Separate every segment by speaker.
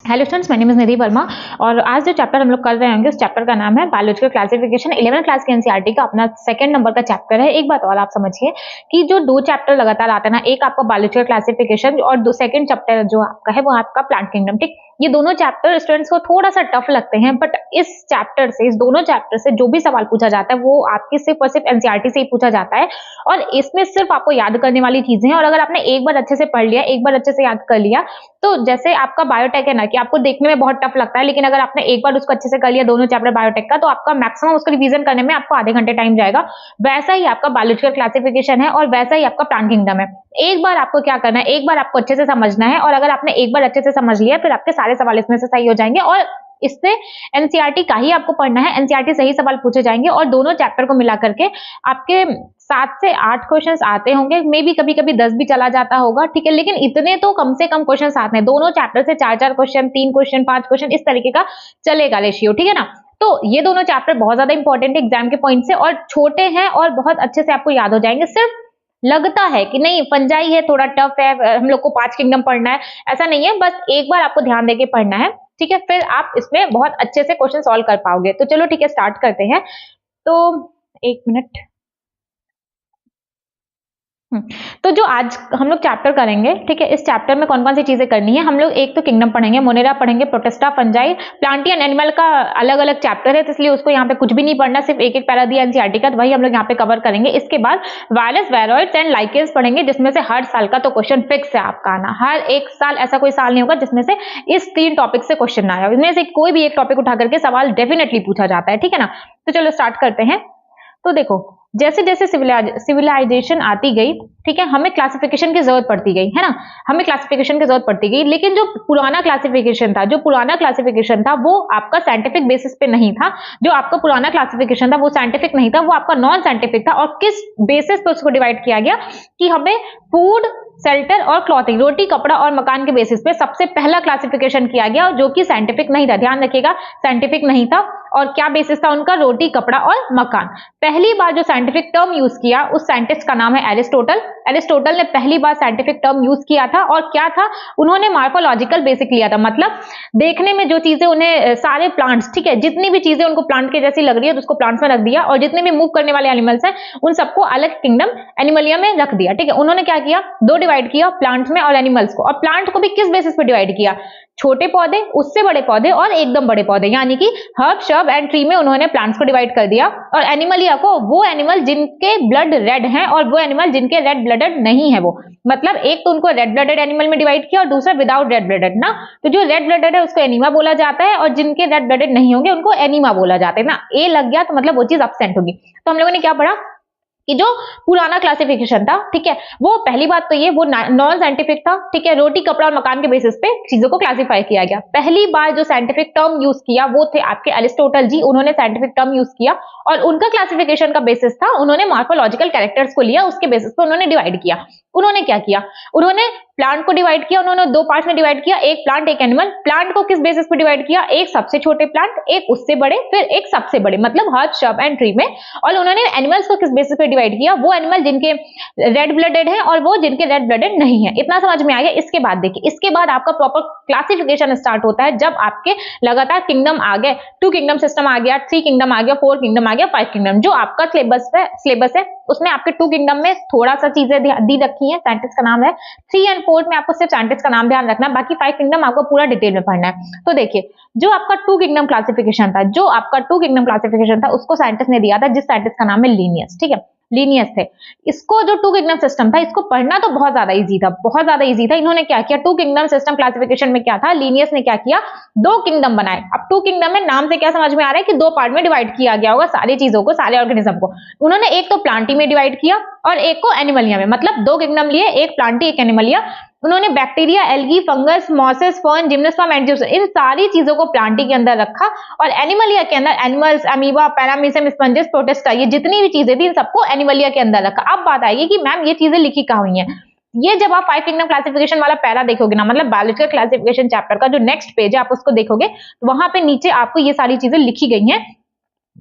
Speaker 1: Hello students, my name is Nidhi Verma और आज जो चैप्टर हम लोग कर रहे होंगे उस चैप्टर का नाम है बायोलॉजिकल क्लासिफिकेशन। 11th क्लास के एनसीईआरटी का अपना सेकंड नंबर का चैप्टर है। एक बात और आप समझिए कि जो दो चैप्टर लगातार आते हैं ना, एक आपका बायोलॉजिकल क्लासिफिकेशन और दो सेकंड चैप्टर जो आपका है वो आपका प्लांट किंगडम। ठीक, ये दोनों चैप्टर स्टूडेंट्स को थोड़ा सा टफ लगते हैं, बट इस चैप्टर से, इस दोनों चैप्टर से जो भी सवाल पूछा जाता है वो आपके सिर्फ और सिर्फ एनसीईआरटी से ही पूछा जाता है और इसमें सिर्फ आपको याद करने वाली चीजें हैं। और अगर आपने एक बार अच्छे से पढ़ लिया, एक बार अच्छे से याद कर लिया, तो जैसे आपका बायोटेक है ना कि आपको देखने में बहुत टफ लगता है, लेकिन अगर आपने एक बार उसको अच्छे से कर लिया दोनों चैप्टर बायोटेक का, तो आपका मैक्सिमम उसको रिवीजन करने में आपको आधे घंटे टाइम जाएगा। वैसा ही आपका बायोलॉजिकल क्लासिफिकेशन है और वैसा ही आपका प्लांट किंगडम है। एक बार आपको क्या करना है, एक बार आपको अच्छे से समझना है और अगर आपने एक बार अच्छे से समझ लिया फिर आपके सारे सवाल इसमें से सही हो जाएंगे और इससे एनसीईआरटी का ही आपको पढ़ना है, एनसीईआरटी से ही सवाल पूछे जाएंगे और दोनों चैप्टर को मिला करके आपके 7 से 8 क्वेश्चंस आते होंगे, मे बी कभी कभी 10 भी चला जाता होगा, ठीक है, लेकिन इतने तो कम से कम क्वेश्चंस आते हैं। दोनों चैप्टर से 4-4 क्वेश्चन, 3 क्वेश्चन, 5 क्वेश्चन, इस तरीके का चलेगा रेशियो, ठीक है ना। तो ये दोनों चैप्टर बहुत ज्यादा इंपॉर्टेंट है एग्जाम के पॉइंट से और छोटे हैं और बहुत अच्छे से आपको याद हो जाएंगे। सिर्फ लगता है कि नहीं फंजाई है, थोड़ा टफ है, हम लोग को 5 किंगडम पढ़ना है, ऐसा नहीं है। बस एक बार आपको ध्यान देके पढ़ना है, ठीक है, फिर आप इसमें बहुत अच्छे से क्वेश्चन सॉल्व कर पाओगे। तो चलो ठीक है, स्टार्ट करते हैं। तो 1 मिनट। तो जो आज हम लोग चैप्टर करेंगे, ठीक है, इस चैप्टर में कौन कौन सी चीजें करनी है, हम लोग एक तो किंगडम पढ़ेंगे, मोनेरा पढ़ेंगे, protista, fungi, Plantae and animal का अलग अलग चैप्टर है, तो इसलिए उसको यहाँ पे कुछ भी नहीं पढ़ना, सिर्फ एक एक पैरा दिया एनसीईआरटी का, तो वही हम लोग यहाँ पे कवर करेंगे। इसके बाद वायरस, वायरॉइड्स एंड लाइकेंस पढ़ेंगे, जिसमें से हर साल का तो क्वेश्चन फिक्स है आपका आना। हर एक साल ऐसा कोई साल नहीं होगा जिसमें से इस 3 टॉपिक से क्वेश्चन ना आया, इनमें से कोई भी एक टॉपिक उठा करके सवाल डेफिनेटली पूछा जाता है, ठीक है ना। तो चलो स्टार्ट करते हैं। तो देखो, जैसे जैसे सिविलाइजेशन आती गई, ठीक है, हमें क्लासिफिकेशन की जरूरत पड़ती गई, है ना, हमें क्लासिफिकेशन की जरूरत पड़ती गई। लेकिन जो पुराना क्लासिफिकेशन था वो आपका साइंटिफिक बेसिस पे नहीं था। जो आपका पुराना क्लासिफिकेशन था वो साइंटिफिक नहीं था, वो आपका नॉन साइंटिफिक था। और किस बेसिस पे उसको डिवाइड किया गया कि हमें फूड, शेल्टर और क्लॉथिंग, रोटी, कपड़ा और मकान के बेसिस पे सबसे पहला क्लासिफिकेशन किया गया, जो कि साइंटिफिक नहीं था। ध्यान रखिएगा, साइंटिफिक नहीं था। और क्या बेसिस था उनका? रोटी, कपड़ा और मकान। पहली बार जो साइंटिफिक टर्म यूज किया उस साइंटिस्ट का नाम है एरिस्टोटल। एरिस्टोटल ने पहली बार साइंटिफिक टर्म यूज किया था और क्या था, उन्होंने मार्फोलॉजिकल बेसिक लिया था। मतलब देखने में जो चीजें उन्हें, सारे प्लांट्स, ठीक है, जितनी भी चीजें उनको प्लांट के जैसी लग रही है तो उसको प्लांट्स में रख दिया और जितने भी मूव करने वाले एनिमल्स हैं उन सबको अलग किंगडम एनिमलिया में रख दिया, ठीक है। उन्होंने क्या किया, दो डिवाइड किया, प्लांट्स में और एनिमल्स को। और प्लांट को भी किस बेसिस पे डिवाइड किया? छोटे पौधे, उससे बड़े पौधे और एकदम बड़े पौधे, यानी कि हर्ब, शर्ब एंड ट्री में उन्होंने प्लांट्स को डिवाइड कर दिया। और एनिमलिया को वो एनिमल जिनके ब्लड रेड है और वो एनिमल जिनके रेड ब्लडेड नहीं है। वो मतलब एक तो उनको रेड ब्लडेड एनिमल में डिवाइड किया और दूसरा विदाउट रेड ब्लडेड ना। तो जो रेड ब्लडेड है उसको एनीमा बोला जाता है और जिनके रेड ब्लडेड नहीं होंगे उनको एनीमा बोला जाता है ना। ए लग गया तो मतलब वो चीज एब्सेंट होगी। तो हम लोगों ने क्या पढ़ा कि जो पुराना क्लासिफिकेशन था, ठीक है, वो पहली बात तो ये वो नॉन साइंटिफिक था, ठीक है। रोटी, कपड़ा और मकान के बेसिस पे चीजों को क्लासिफाई किया गया। पहली बार जो साइंटिफिक टर्म यूज किया वो थे आपके एरिस्टोटल जी। उन्होंने साइंटिफिक टर्म यूज किया और उनका क्लासिफिकेशन का बेसिस था, उन्होंने मॉर्फोलॉजिकल कैरेक्टर्स को लिया, उसके बेसिस पे उन्होंने डिवाइड किया। उन्होंने क्या किया, उन्होंने प्लांट को डिवाइड किया, उन्होंने दो पार्ट में डिवाइड किया, एक प्लांट एक एनिमल। प्लांट को किस बेसिस पे डिवाइड किया? एक सबसे छोटे प्लांट, एक उससे बड़े, फिर एक सबसे बड़े, मतलब हर्ब, शर्ब एंड ट्री में। और उन्होंने एनिमल्स को किस बेसिस पे डिवाइड किया? वो एनिमल जिनके रेड ब्लडेड है और वो जिनके रेड ब्लडेड नहीं है। इतना समझ में आ गया। इसके बाद देखिए, इसके बाद आपका प्रॉपर क्लासिफिकेशन स्टार्ट होता है जब आपके लगातार किंगडम आ गए, 2 किंगडम सिस्टम आ गया, 3 किंगडम आ गया, 4 किंगडम आ गया, 5 किंगडम। जो आपका सिलेबस है उसमें आपके 2 किंगडम में थोड़ा सा चीजें दी रखी है, साइंटिस्ट का नाम है। 3 एंड 4 में आपको सिर्फ साइंटिस्ट का नाम ध्यान रखना है, बाकी 5 किंगडम आपको पूरा डिटेल में पढ़ना है। तो देखिए, जो आपका 2 किंगडम क्लासिफिकेशन था उसको साइंटिस्ट ने दिया था, जिस साइंटिस्ट का नाम है लीनियस, ठीक है, लीनियस थे। इसको जो 2 किंगडम सिस्टम था इसको पढ़ना तो बहुत ज्यादा इजी था, बहुत ज्यादा इजी था। इन्होंने क्या किया, 2 किंगडम सिस्टम क्लासिफिकेशन में क्या था, लीनियस ने क्या किया, 2 किंगडम बनाए। अब 2 किंगडम में नाम से क्या समझ में आ रहा है कि 2 पार्ट में डिवाइड किया गया होगा सारी चीजों को, सारे ऑर्गेनिज्म को। उन्होंने एक तो प्लांटी में डिवाइड किया और एक को एनिमलिया में, मतलब 2 किंगडम लिए, एक प्लांटी एक एनिमलिया। उन्होंने bacteria, algae, fungus, mosses, fern, gymnosperm and ज्यूस, इन सारी चीजों को प्लांटी के अंदर रखा। और एनिमलिया के अंदर animals, amoeba, paramecium, sponges, protista, ये जितनी भी चीजें थी इन सबको एनिमलिया के अंदर रखा। अब बात आएगी कि मैम ये चीजें लिखी कहाँ हुई हैं। ये जब आप 5 किंगडम क्लासिफिकेशन वाला पैरा देखोगे ना, मतलब बायोलॉजिकल क्लासिफिकेशन चैप्टर का जो नेक्स्ट पेज है आप उसको देखोगे, वहां पे नीचे आपको ये सारी चीजें लिखी गई हैं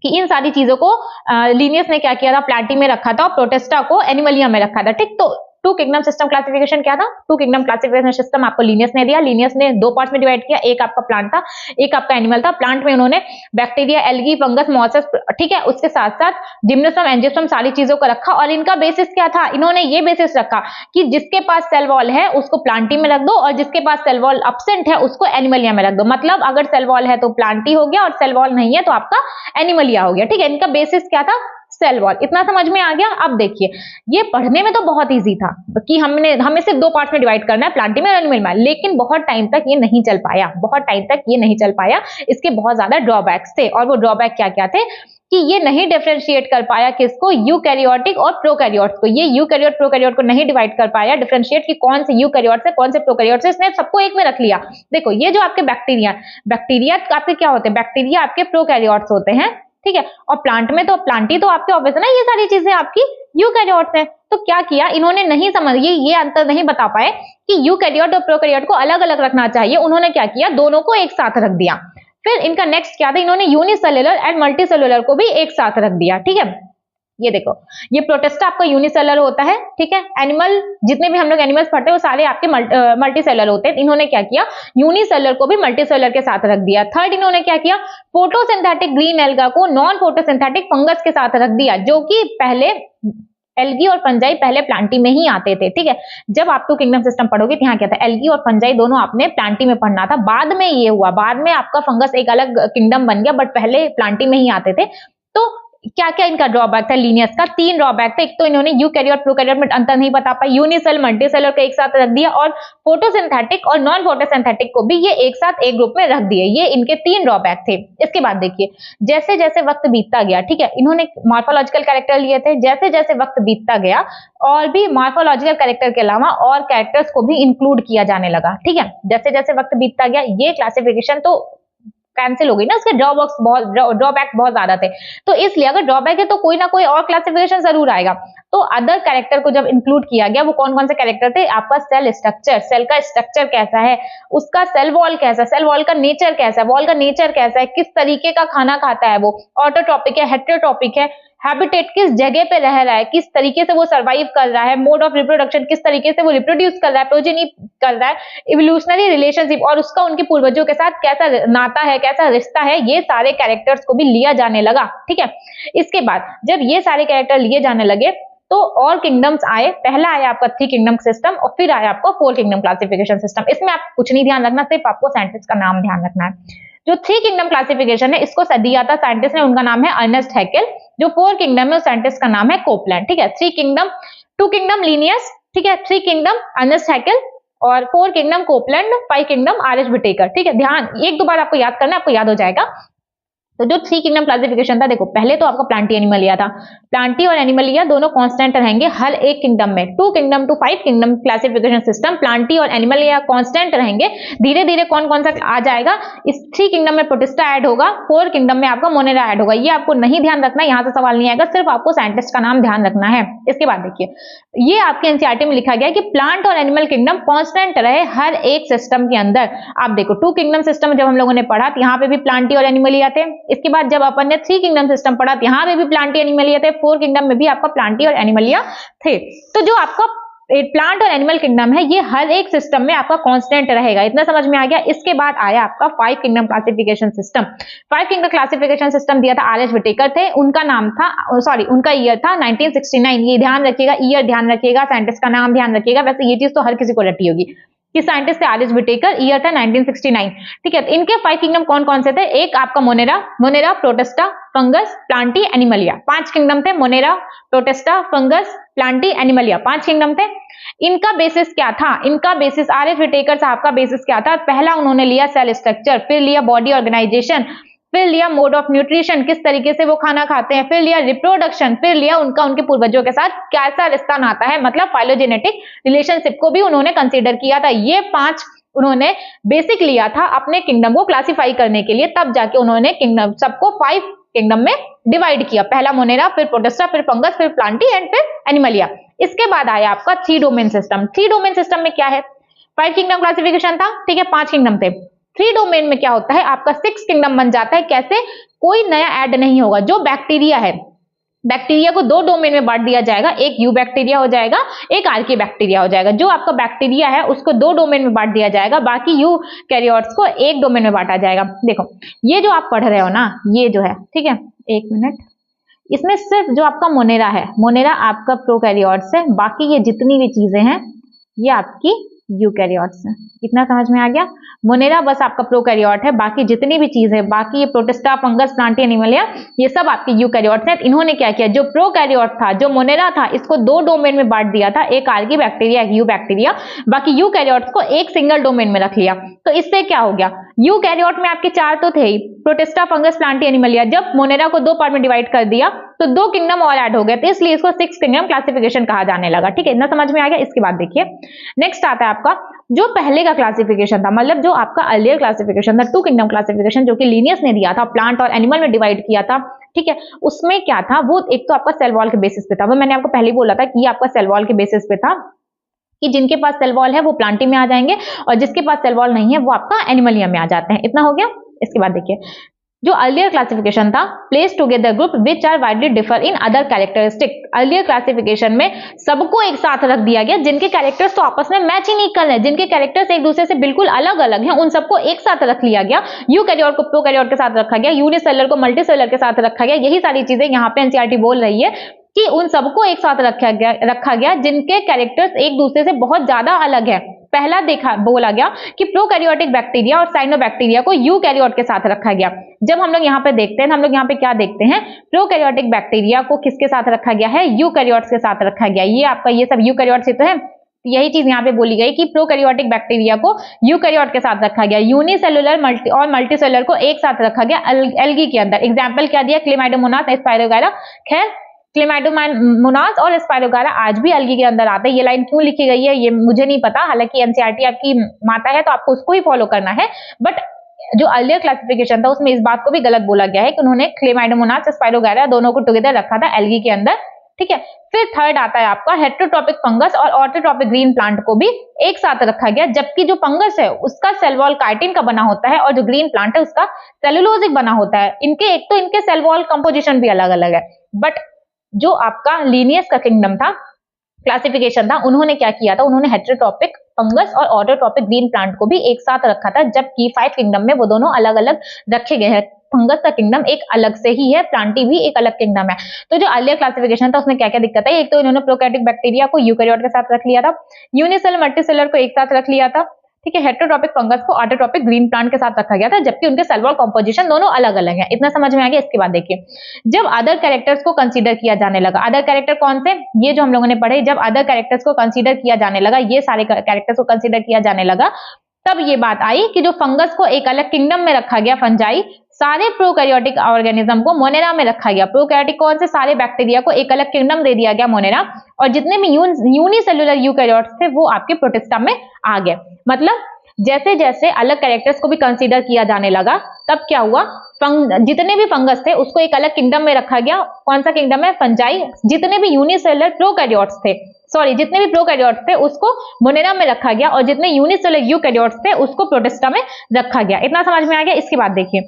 Speaker 1: कि इन सारी चीजों को लीनियस ने क्या किया था, प्लांटी में रखा था और प्रोटिस्टा को एनिमलिया में रखा था, ठीक। तो टू किंगडम सिस्टम क्लासिफिकेशन क्या था? टू किंगडम क्लासिफिकेशन सिस्टम आपको लीनियस ने दिया, लीनियस ने दो पार्ट्स में डिवाइड किया, एक आपका प्लांट था, एक आपका एनिमल था। प्लांट में उन्होंने बैक्टीरिया, एल्गी, फंगस, मॉसेस, ठीक है, उसके साथ साथ जिम्नोस्पर्म, एंजियोस्पर्म सारी चीजों को रखा। और इनका बेसिस क्या था? इन्होंने ये बेसिस रखा कि जिसके पास सेल वॉल है उसको प्लांटी में रख दो और जिसके पास सेल वॉल एब्सेंट है उसको एनिमलिया में रख दो। मतलब अगर सेल वॉल है तो प्लांटी हो गया और सेल वॉल नहीं है तो आपका एनिमलिया हो गया, ठीक है। इनका बेसिस क्या था? Cell wall. इतना समझ में आ गया? अब देखिए, ये पढ़ने में तो बहुत इजी था कि हमें सिर्फ दो पार्ट्स में डिवाइड करना है, प्लांटी में और एनिमल में, लेकिन बहुत टाइम तक ये नहीं चल पाया, बहुत टाइम तक ये नहीं चल पाया। इसके बहुत ज्यादा ड्रॉबैक्स थे और वो ड्रॉबैक क्या क्या थे कि ये नहीं डिफरेंशिएट कर पाया किसको? यूकैरियोटिक और प्रोकैरियोट्स को। ये यूकैरियोट प्रोकैरियोट को नहीं डिवाइड कर पाया, डिफरेंशिएट कि कौन से यूकैरियोट्स है कौन से प्रोकैरियोट्स है, इसने सबको एक में रख लिया। देखो ये जो आपके बैक्टीरिया आपके क्या होते हैं? बैक्टीरिया आपके प्रोकैरियोट्स होते हैं, ठीक है। और प्लांट में तो प्लांटी तो आपके ऑब्वियस है ना, ये सारी चीजें आपकी यूकैरियोट्स हैं। तो क्या किया इन्होंने? नहीं समझ, ये अंतर नहीं बता पाए कि यूकैरियोट और प्रोकैरियोट को अलग अलग रखना चाहिए। उन्होंने क्या किया? दोनों को एक साथ रख दिया। फिर इनका नेक्स्ट क्या था? इन्होंने यूनिसेलुलर एंड मल्टीसेलुलर को भी एक साथ रख दिया, ठीक है। ये देखो, ये प्रोटिस्टा आपका यूनिसेलुलर होता है, ठीक है। एनिमल, जितने भी हम लोग एनिमल्स पढ़ते हैं वो सारे आपके मल्टीसेलुलर होते हैं। इन्होंने क्या किया? यूनिसेलुलर को भी मल्टीसेलुलर के साथ रख दिया। थर्ड इन्होंने क्या किया? फोटोसिंथेटिक ग्रीन एल्गा को नॉन फोटोसिंथेटिक फंगस के साथ रख दिया, जो कि पहले एल्गी और फंजाई पहले प्लांटी में ही आते थे, ठीक है। जब आप टू किंगडम सिस्टम पढ़ोगे तो यहाँ क्या था? एल्गी और फंजाई दोनों आपने प्लांटी में पढ़ना था। बाद में ये हुआ, बाद में आपका फंगस एक अलग किंगडम बन गया, बट पहले प्लांटी में ही आते थे। तो क्या क्या इनका ड्रॉबैक था? लीनियस का तीन ड्रॉबैक थे। एक तो इन्होंने यूकैरियोट प्रोकैरियोट में अंतर नहीं बता पाई, यूनिसेल मल्टीसेलर को एक साथ रख दिया और फोटोसिंथेटिक और नॉन फोटोसिंथेटिक को भी ये एक साथ एक ग्रुप में रख दिए। ये इनके तीन ड्रॉबैक थे। इसके बाद देखिए, जैसे जैसे वक्त बीतता गया, ठीक है, इन्होंने मॉर्फोलॉजिकल कैरेक्टर लिए थे। जैसे जैसे वक्त बीतता गया और भी मॉर्फोलॉजिकल कैरेक्टर के अलावा और कैरेक्टर्स को भी इंक्लूड किया जाने लगा, ठीक है। जैसे जैसे वक्त बीतता गया ये क्लासिफिकेशन तो कैंसिल हो गई ना, इसके ड्रॉबैक बहुत ज्यादा थे। तो इसलिए अगर ड्रॉबैक है तो कोई ना कोई और क्लासिफिकेशन जरूर आएगा। तो अदर कैरेक्टर को जब इंक्लूड किया गया, वो कौन कौन से कैरेक्टर थे? आपका सेल स्ट्रक्चर, सेल का स्ट्रक्चर कैसा है, उसका सेल वॉल कैसा है, सेल वॉल का नेचर कैसा है, वॉल का नेचर कैसा है, किस तरीके का खाना खाता है, वो ऑटोट्रॉपिक है, हेटेरोट्रॉपिक है, हैबिटेट किस जगह पे रह रहा है, किस तरीके से वो सर्वाइव कर रहा है, मोड ऑफ रिप्रोडक्शन किस तरीके से वो रिप्रोड्यूस कर रहा है, प्रोजेनी कर रहा है, इवोल्यूशनरी रिलेशनशिप और उसका उनके पूर्वजों के साथ कैसा नाता है, कैसा रिश्ता है, ये सारे कैरेक्टर्स को भी लिया जाने लगा, ठीक है। इसके बाद जब ये सारे कैरेक्टर लिए जाने लगे तो और किंगडम्स आए। पहला आया आपका थ्री किंगडम सिस्टम और फिर आया आपका फोर किंगडम क्लासिफिकेशन सिस्टम। इसमें आप कुछ नहीं ध्यान रखना, सिर्फ आपको साइंटिस्ट का नाम ध्यान रखना है। जो थ्री किंगडम क्लासिफिकेशन है इसको दिया था साइंटिस्ट ने, उनका नाम है अर्नेस्ट हैकेल। जो फोर किंगडम है उस साइंटिस्ट का नाम है कोपलैंड, ठीक है। Three kingdom, two kingdom Linnaeus, ठीक है, थ्री किंगडम अर्नेस्ट हैकेल और four kingdom Copeland, five kingdom R H Whittaker, ठीक है। ध्यान एक दो बार आपको याद करना, आपको याद हो जाएगा। तो जो थ्री किंगडम क्लासिफिकेशन था, देखो पहले तो आपका प्लांटी एनिमलिया था। प्लांटी और एनिमलिया दोनों कांस्टेंट रहेंगे हर एक किंगडम में। Two kingdom to five kingdom classification system, plantae और एनिमलिया कांस्टेंट रहेंगे। धीरे धीरे कौन कौन सा आ जाएगा? इस थ्री किंगडम में प्रोटिस्टा ऐड होगा, फोर किंगडम में आपका मोनेरा ऐड होगा। ये आपको नहीं ध्यान रखना, यहाँ से सवाल नहीं आएगा, सिर्फ आपको साइंटिस्ट का नाम ध्यान रखना है। इसके बाद देखिए, ये आपके एनसीईआरटी में लिखा गया है कि प्लांट और एनिमल किंगडम कांस्टेंट रहे हर एक सिस्टम के अंदर। आप देखो टू किंगडम सिस्टम जब हम लोगों ने पढ़ा यहाँ पे भी प्लांटी और एनिमलिया थे। इसके बाद जब अपन ने थ्री किंगडम सिस्टम पढ़ा यहाँ पे भी प्लांटी एनिमलिया थे। फोर किंगडम में भी आपका प्लांटी और एनिमलिया थे। तो जो आपका प्लांट और एनिमल किंगडम है ये हर एक सिस्टम में आपका कांस्टेंट रहेगा। इतना समझ में आ गया। इसके बाद आया आपका five kingdom classification system. Five kingdom classification system दिया था आर एच विटेकर थे। उनका नाम था, सॉरी उनका ईयर था 1969। ये ध्यान रखिएगा, ईयर ध्यान रखिएगा, साइंटिस्ट का नाम ध्यान रखिएगा। वैसे ये चीज तो हर किसी को रटी होगी कि साइंटिस्ट थे आर एच विटेकर, ईयर था 1969, ठीक है। इनके फाइव किंगडम कौन कौन से थे? एक आपका Monera, protista, fungus, Plantae, Animalia. पांच किंगडम थे, Monera, protista, fungus, Plantae, Animalia, पांच किंगडम थे। इनका बेसिस क्या था? इनका बेसिस आर एच विटेकर साहब का बेसिस क्या था? पहला उन्होंने लिया सेल स्ट्रक्चर, फिर लिया बॉडी ऑर्गेनाइजेशन, फिर लिया मोड ऑफ न्यूट्रिशन, किस तरीके से वो खाना खाते हैं, फिर लिया रिप्रोडक्शन, फिर लिया उनके पूर्वजों के साथ कैसा रिश्ता नाता है, मतलब फाइलोजेनेटिक रिलेशनशिप को भी उन्होंने कंसीडर किया था। ये पांच उन्होंने बेसिक लिया था अपने किंगडम को क्लासिफाई करने के लिए। तब जाके उन्होंने किंगडम सबको फाइव किंगडम में डिवाइड किया। पहला मोनेरा, फिर प्रोटिस्टा, फिर फंगस, फिर प्लांटी एंड फिर एनिमलिया। इसके बाद आया आपका three domain system. Three domain system में क्या है? फाइव किंगडम क्लासिफिकेशन था, ठीक है, पांच किंगडम थे। थ्री डोमेन में क्या होता है? आपका सिक्स किंगडम बन जाता है। कैसे? कोई नया ऐड नहीं होगा। जो बैक्टीरिया है, बैक्टीरिया को दो डोमेन में बांट दिया जाएगा, एक यू बैक्टीरिया हो जाएगा, एक आर्की बैक्टीरिया हो जाएगा। जो आपका बैक्टीरिया है उसको दो डोमेन में बांट दिया जाएगा, बाकी यू कैरियोट्स को एक डोमेन में बांटा जाएगा। देखो ये जो आप पढ़ रहे हो ना, ये जो है, ठीक है, एक मिनट, इसमें सिर्फ जो आपका मोनेरा है, मोनेरा आपका प्रोकैरियोट्स है, बाकी ये जितनी भी चीजें हैं ये आपकी यूकैरियोट्स है। इतना समझ में आ गया? मोनेरा बस आपका प्रोकैरियोट है, बाकी जितनी भी चीज है, बाकी ये प्रोटिस्टा, फंगस, प्लांटी, एनिमलिया, ये सब आपकी यूकैरियोट्स हैं। इन्होंने क्या किया, जो प्रोकैरियोट था, जो मोनेरा था, इसको दो डोमेन में बांट दिया था, एक आर्की बैक्टीरिया, एक यू बैक्टीरिया, बाकी यूकैरियोट्स को एक सिंगल डोमेन में रख लिया। तो इससे क्या हो गया, यूकैरियोट में आपके चार तो थे ही, प्रोटिस्टा, फंगस, प्लांटी, एनिमलिया। जब मोनेरा को दो पार्ट में डिवाइड कर दिया तो दो किंगडम और ऐड हो गए, तो इसलिए इसको सिक्स किंगडम क्लासिफिकेशन कहा जाने लगा। ठीक है, इतना समझ में आ गया? इसके बाद देखिए नेक्स्ट आता है आपका जो पहले का क्लासिफिकेशन था, मतलब जो आपका अर्लियर क्लासिफिकेशन था, टू किंगडम क्लासिफिकेशन, जो कि लिनियस ने दिया था, प्लांट और एनिमल में डिवाइड किया था। ठीक है, उसमें क्या था, वो एक तो आपका सेल वॉल के बेसिस पे था, वो मैंने आपको पहले ही बोला था कि ये आपका सेल वॉल के बेसिस पे था, कि जिनके पास सेल वॉल है वो प्लांटी में आ जाएंगे और जिसके पास सेल वॉल नहीं है वो आपका एनिमलिया में आ जाते हैं। इतना हो गया। इसके बाद देखिए जो अर्लियर क्लासिफिकेशन था, place together group which are widely differ in other characteristic. Earlier classification में सबको एक साथ रख दिया गया, जिनके कैरेक्टर्स तो आपस में मैच ही नहीं कर रहे, जिनके कैरेक्टर्स एक दूसरे से बिल्कुल अलग अलग हैं, उन सबको एक साथ रख लिया गया। यूकैरियोट को प्रोकैरियोट के साथ रखा गया, यूनिसेलुलर को मल्टीसेलुलर के साथ रखा गया। यही सारी चीजें यहाँ पे एनसीईआरटी बोल रही है कि उन सबको एक साथ रखा गया जिनके कैरेक्टर्स एक दूसरे से बहुत ज्यादा अलग है। पहला बोला गया कि प्रोकैरियोटिक बैक्टीरिया और साइनोबैक्टीरिया को यूकैरियोट के साथ रखा गया। जब हम लोग यहाँ पे देखते हैं, हम लोग यहाँ पे क्या देखते हैं, प्रोकैरियोटिक बैक्टीरिया को किसके साथ रखा गया है, यूकैरियोट्स के साथ रखा गया। ये आपका ये सब यूकैरियोट्स ही तो है, यही चीज यहाँ पे बोली गई कि प्रोकैरियोटिक बैक्टीरिया को यूकैरियोट के साथ रखा गया, यूनिसेलुलर और मल्टीसेलुलर को एक साथ रखा गया एल्गी के अंदर। एग्जाम्पल क्या दिया, क्लेमाइडोमोनास, स्पाइरोगायरा। खैर क्लेमाइडोमोनास और स्पाइरोगायरा आज भी एल्गी के अंदर आता है। ये लाइन क्यों लिखी गई है ये मुझे नहीं पता, हालांकि एनसीईआरटी आपकी माता है तो आपको उसको ही फॉलो करना है, बट जो अर्लियर क्लासिफिकेशन था उसमें इस बात को भी गलत बोला गया है कि उन्होंने क्लेमाइडोमोनास, स्पाइरोगायरा दोनों को टुगेदर रखा था एल्गी के अंदर। ठीक है, फिर थर्ड आता है आपका हेटेरोट्रॉपिक फंगस और ऑटोट्रॉपिक ग्रीन प्लांट को भी एक साथ रखा गया, जबकि जो फंगस है उसका सेल वॉल काइटिन का बना होता है और जो ग्रीन प्लांट है उसका सेलुलोजिक बना होता है। इनके एक तो इनके सेल वॉल कंपोजिशन भी अलग अलग है, बट जो आपका लीनियस का किंगडम था, क्लासिफिकेशन था, उन्होंने क्या किया था, उन्होंने हेटेरोट्रॉपिक फंगस और ऑटोट्रॉपिक ग्रीन प्लांट को भी एक साथ रखा था, जबकि 5 किंगडम में वो दोनों अलग अलग रखे गए हैं। फंगस का किंगडम एक अलग से ही है, प्लांटी भी एक अलग किंगडम है। तो जो अर्लियर क्लासिफिकेशन था उसमें क्या क्या दिक्कत है, एक तो इन्होंने प्रोकैरियोटिक बैक्टीरिया को यूकैरियोट के साथ रख लिया था, यूनिसेलुलर मल्टीसेलुलर को एक साथ रख लिया था। ठीक है, हेटेरोट्रॉपिक फंगस को ऑटोट्रॉपिक ग्रीन प्लांट के साथ रखा गया था, जबकि उनके सेल वॉल कंपोजिशन दोनों अलग अलग है। इतना समझ में आ गया? इसके बाद देखिए जब अदर कैरेक्टर्स को कंसीडर किया जाने लगा, अदर कैरेक्टर कौन से, ये जो हम लोगों ने पढ़े, जब अदर कैरेक्टर्स को कंसीडर किया जाने लगा, ये सारे कैरेक्टर्स को कंसीडर किया जाने लगा, तब ये बात आई कि जो फंगस को एक अलग किंगडम में रखा गया, फंजाई, सारे प्रोकैरियोटिक ऑर्गेनिज्म को मोनेरा में रखा गया। प्रोकैरियोटिक कौन से, सारे बैक्टीरिया को एक अलग किंगडम दे दिया गया मोनेरा, और जितने भी यूनिसेलुलर यूकैरियोट्स थे वो आपके प्रोटिस्टा में आ गए। मतलब जैसे जैसे अलग कैरेक्टर्स को भी कंसीडर किया जाने लगा, तब क्या हुआ, जितने भी फंगस थे उसको एक अलग किंगडम में रखा गया। कौन सा किंगडम है, फंजाई। जितने भी यूनिसेलुलर प्रोकैरियोट्स थे, जितने भी प्रोकैरियोट्स थे उसको मोनेरा में रखा गया, और जितने यूनिसेलुलर यूकैरियोट्स थे उसको प्रोटिस्टा में रखा गया। इतना समझ में आ गया? इसके बाद देखिए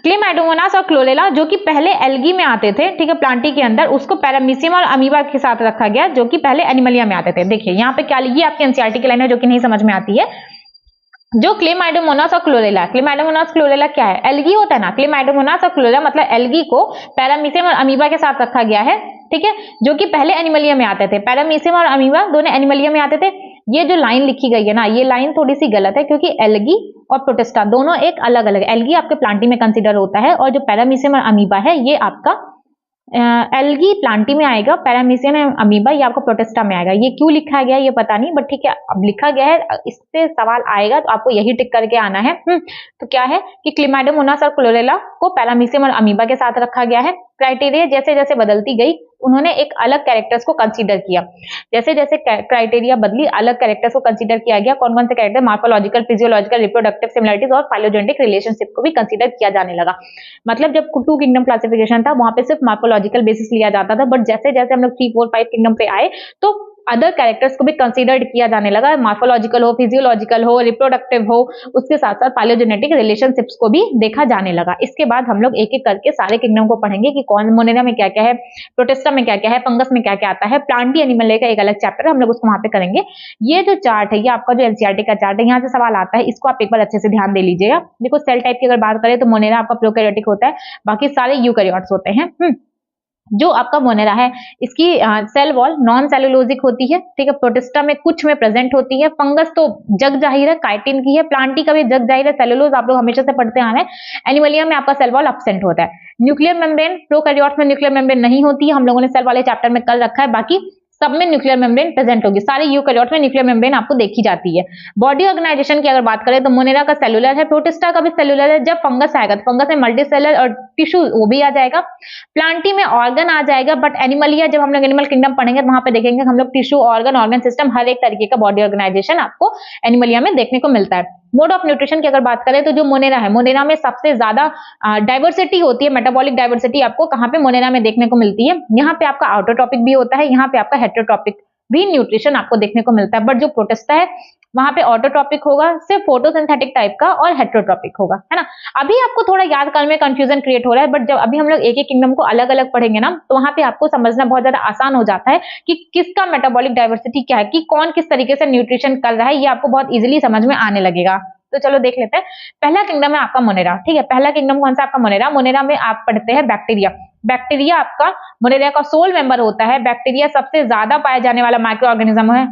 Speaker 1: क्लेमाइडोमोनास और क्लोरेला जो कि पहले एल्गी में आते थे, ठीक है, प्लांटी के अंदर, उसको पैरामीशियम और अमीबा के साथ रखा गया, जो कि पहले एनिमलिया में आते थे। देखिए यहाँ पे क्या, ये आपकी एनसीईआरटी की लाइन है जो कि नहीं समझ में आती है। जो क्लेमाइडोमोनास और क्लोरेला, क्लेमाइडोमोनास क्लोरेला क्या है, एल्गी होता है ना, क्लेमाइडोमोनास और क्लोरेला मतलब एल्गी को पैरामीशियम और अमीबा के साथ रखा गया है। ठीक है, जो कि पहले एनिमलिया में आते थे, पैरामीशियम और अमीबा दोनों एनिमलिया में आते थे। ये जो लाइन लिखी गई है ना, ये लाइन थोड़ी सी गलत है, क्योंकि एल्गी और प्रोटिस्टा दोनों एक अलग अलग, एल्गी आपके प्लांटी में कंसीडर होता है, और जो पैरामीशियम और अमीबा है ये आपका एल्गी प्लांटी में आएगा, पैरामीशियम अमीबा ये आपको प्रोटिस्टा में आएगा। ये क्यों लिखा गया है ये पता नहीं, बट ठीक है अब लिखा गया है, इससे सवाल आएगा तो आपको यही टिक करके आना है। तो क्या है कि क्लेमाइडोमोनास और क्लोरेला को पैरामीशियम और अमीबा के साथ रखा गया है। क्राइटेरिया जैसे जैसे बदलती गई, उन्होंने एक अलग कैरेक्टर्स को कंसीडर किया, जैसे जैसे क्राइटेरिया बदली, अलग कैरेक्टर्स को कंसीडर किया गया। कौन कौन से character, morphological, physiological, reproductive similarities और फाइलोजेनेटिक रिलेशनशिप को भी कंसीडर किया जाने लगा। मतलब जब टू किंगडम क्लासिफिकेशन था वहां पे सिर्फ मार्फोलॉजिकल बेसिस लिया जाता था, बट जैसे जैसे हम लोग 3, 4, 5 किंगडम पे आए तो अदर कैरेक्टर्स को भी कंसीडर्ड किया जाने लगा, मॉर्फोलॉजिकल हो, फिजियोलॉजिकल हो, रिप्रोडक्टिव हो, उसके साथ साथ फाइलोजेनेटिक रिलेशनशिप्स को भी देखा जाने लगा। इसके बाद हम लोग एक एक करके सारे किंगडम को पढ़ेंगे कि कौन मोनेरा में क्या क्या है, प्रोटिस्टा में क्या क्या है, फंगस में क्या क्या आता है, प्लांटी एनिमल का एक अलग चैप्टर हम लोग उसको वहां पे करेंगे। ये जो चार्ट है, ये आपका जो एनसीईआरटी का चार्ट है, यहाँ से सवाल आता है, इसको आप एक बार अच्छे से ध्यान दे लीजिएगा। देखो सेल टाइप की अगर बात करें तो मोनेरा आपका प्रोकैरियोटिक होता है, बाकी सारे यूकैरियोट्स होते हैं। जो आपका मोनेरा है, इसकी सेल वॉल नॉन सेलुलोजिक होती है, ठीक है। प्रोटिस्टा में कुछ में प्रेजेंट होती है, फंगस तो जग जाहिर है काइटिन की है, प्लांटी का भी जग जाहिर है, सेलुलोज आप लोग हमेशा से पढ़ते आ रहे हैं। एनिमलिया में आपका सेल वॉल एब्सेंट होता है। न्यूक्लियर मेम्ब्रेन, प्रोकैरियोट्स में न्यूक्लियर मेम्ब्रेन नहीं होती है, हम लोगों ने सेल वाले चैप्टर में कर रखा है, बाकी सब में न्यूक्लियर मेम्ब्रेन प्रेजेंट होगी, सारे यूकैरियोट्स में न्यूक्लियर मेम्ब्रेन आपको देखी जाती है। बॉडी ऑर्गेनाइजेशन की अगर बात करें तो मोनेरा का सेलुलर है, प्रोटिस्टा का भी सेलुलर है। जब फंगस आएगा तो फंगस में मल्टीसेलर और टिश्यू वो भी आ जाएगा, प्लांटी में ऑर्गन आ जाएगा, बट एनिमलिया जब हम लोग एनिमल किंगडम पढ़ेंगे तो वहां पे देखेंगे हम लोग टिश्यू, ऑर्गन सिस्टम, हर एक तरीके का बॉडी ऑर्गेनाइजेशन आपको एनिमलिया में देखने को मिलता है। मोड ऑफ न्यूट्रिशन की अगर बात करें तो जो मोनेरा है, मोनेरा में सबसे ज्यादा डाइवर्सिटी होती है, मेटाबॉलिक डाइवर्सिटी आपको कहां पे मोनेरा में देखने को मिलती है। यहाँ पे आपका ऑटोट्रॉपिक भी होता है, यहाँ पे आपका हेटेरोट्रॉपिक भी न्यूट्रिशन आपको देखने को मिलता है। बट जो प्रोटिस्टा है वहां पे ऑटोट्रॉपिक होगा, सिर्फ फोटोसिंथेटिक टाइप का, और हेटेरोट्रॉपिक होगा, है ना। अभी आपको थोड़ा याद करने में कंफ्यूजन क्रिएट हो रहा है, बट जब अभी हम लोग एक एक किंगडम को अलग अलग पढ़ेंगे ना, तो वहां पे आपको समझना बहुत ज्यादा आसान हो जाता है कि किसका मेटाबॉलिक डाइवर्सिटी क्या है, कि कौन किस तरीके से न्यूट्रिशन कर रहा है, ये आपको बहुत इजिली समझ में आने लगेगा। तो चलो देख लेते हैं। पहला किंगडम है आपका मोनेरा, ठीक है। पहला किंगडम कौन सा आपका मोनेरा। मोनेरा में आप पढ़ते हैं बैक्टीरिया। बैक्टीरिया आपका मोनेरा का सोल मेंबर होता है। बैक्टीरिया सबसे ज्यादा पाया जाने वाला माइक्रो ऑर्गेनिज्म है।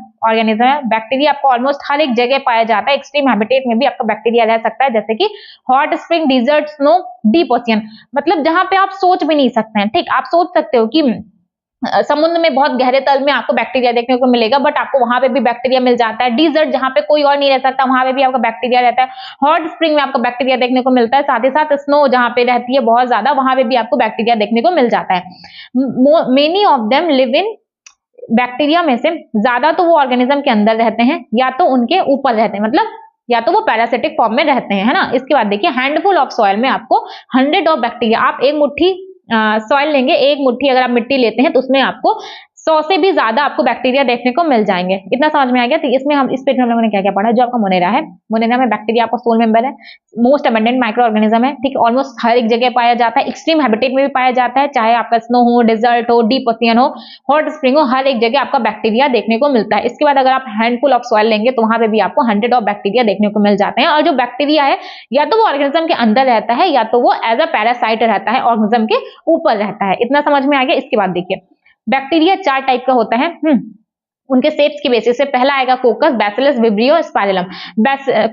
Speaker 1: बैक्टीरिया आपको ऑलमोस्ट हर एक जगह पाया जाता है। एक्सट्रीम हैबिटेट में भी आपका बैक्टीरिया रह सकता है, जैसे कि hot spring, desert, snow, deep ocean, मतलब जहां पे आप सोच भी नहीं सकते हैं, ठीक। आप सोच सकते हो कि समुद्र में बहुत गहरे तल में आपको बैक्टीरिया देखने को मिलेगा, बट आपको वहां पे भी बैक्टीरिया मिल जाता है। डिजर्ट जहां पे कोई और नहीं रह सकता, वहां पे भी आपका बैक्टीरिया रहता है। हॉट स्प्रिंग में आपको बैक्टीरिया देखने को मिलता है, साथ ही साथ स्नो जहां पे रहती है बहुत ज्यादा, वहां पे भी आपको बैक्टीरिया देखने को मिल जाता है। Many of them live in, bacteria में से ज्यादा तो वो ऑर्गेनिज्म के अंदर रहते हैं या तो उनके ऊपर रहते हैं, मतलब या तो वो पैरासिटिक फॉर्म में रहते हैं, है ना। इसके बाद देखिए हैंडफुल ऑफ सॉइल में आपको 100 ऑफ बैक्टीरिया, आप एक मुट्ठी सॉइल लेंगे, एक मुट्ठी अगर आप मिट्टी लेते हैं तो उसमें आपको 100 से भी ज्यादा आपको बैक्टीरिया देखने को मिल जाएंगे। इतना समझ में आ गया। तो इसमें हम इस पेज में हम लोगों ने क्या क्या पढ़ा। जो आपका मोनेरा है, मोनेरा में बैक्टीरिया आपका सोल मेंबर है, मोस्ट अबंडेंट माइक्रो ऑर्गेनिज्म है, ठीक है। ऑलमोस्ट हर एक जगह पाया जाता है, एक्सट्रीम हैबिटेट में भी पाया जाता है, चाहे आपका स्नो हो, डिजर्ट हो, डीप ओशियन हो, हॉट स्प्रिंग हो, हर एक जगह आपका बैक्टीरिया देखने को मिलता है। इसके बाद अगर आप हैंडफुल ऑफ सॉइल लेंगे तो वहां पे भी आपको 100 ऑफ बैक्टीरिया देखने को मिल जाते हैं। और जो बैक्टीरिया है या तो वो ऑर्गेनिज्म के अंदर रहता है या तो वो एज अ पैरासाइट रहता है, ऑर्गेनिज्म के ऊपर रहता है। इतना समझ में आ गया। इसके बाद देखिए बैक्टीरिया 4 टाइप का होता है, उनके शेप्स की बेसिस से। पहला आएगा कोकस, बैसिलस, विब्रियो, स्पाइरलम।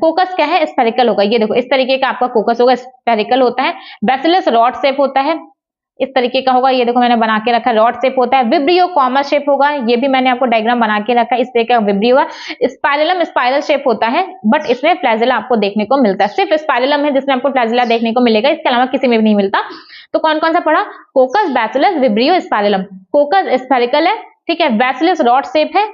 Speaker 1: कोकस क्या है, स्फेरिकल होगा। ये देखो इस तरीके का आपका कोकस होगा, स्फेरिकल होता है। बैसिलस रॉड शेप होता है, इस तरीके का होगा। ये देखो मैंने बना के रखा है, रॉड शेप होता है। विब्रियो कॉमर शेप होगा, ये भी मैंने आपको डायग्राम बना के रखा है, इस तरीके का विब्रियो होगा। स्पाइरलम स्पाइरल शेप होता है, बट इसमें फ्लैजिला आपको देखने को मिलता है। सिर्फ स्पाइरलम है जिसमें आपको फ्लैजिला देखने को मिलेगा, इसके अलावा किसी में भी नहीं मिलता। तो कौन कौन सा पढ़ा, कोकस, बैसिलस, विब्रियो, स्पाइरलम। कोकस स्फेरिकल है, ठीक है। बैसिलस रॉड शेप है,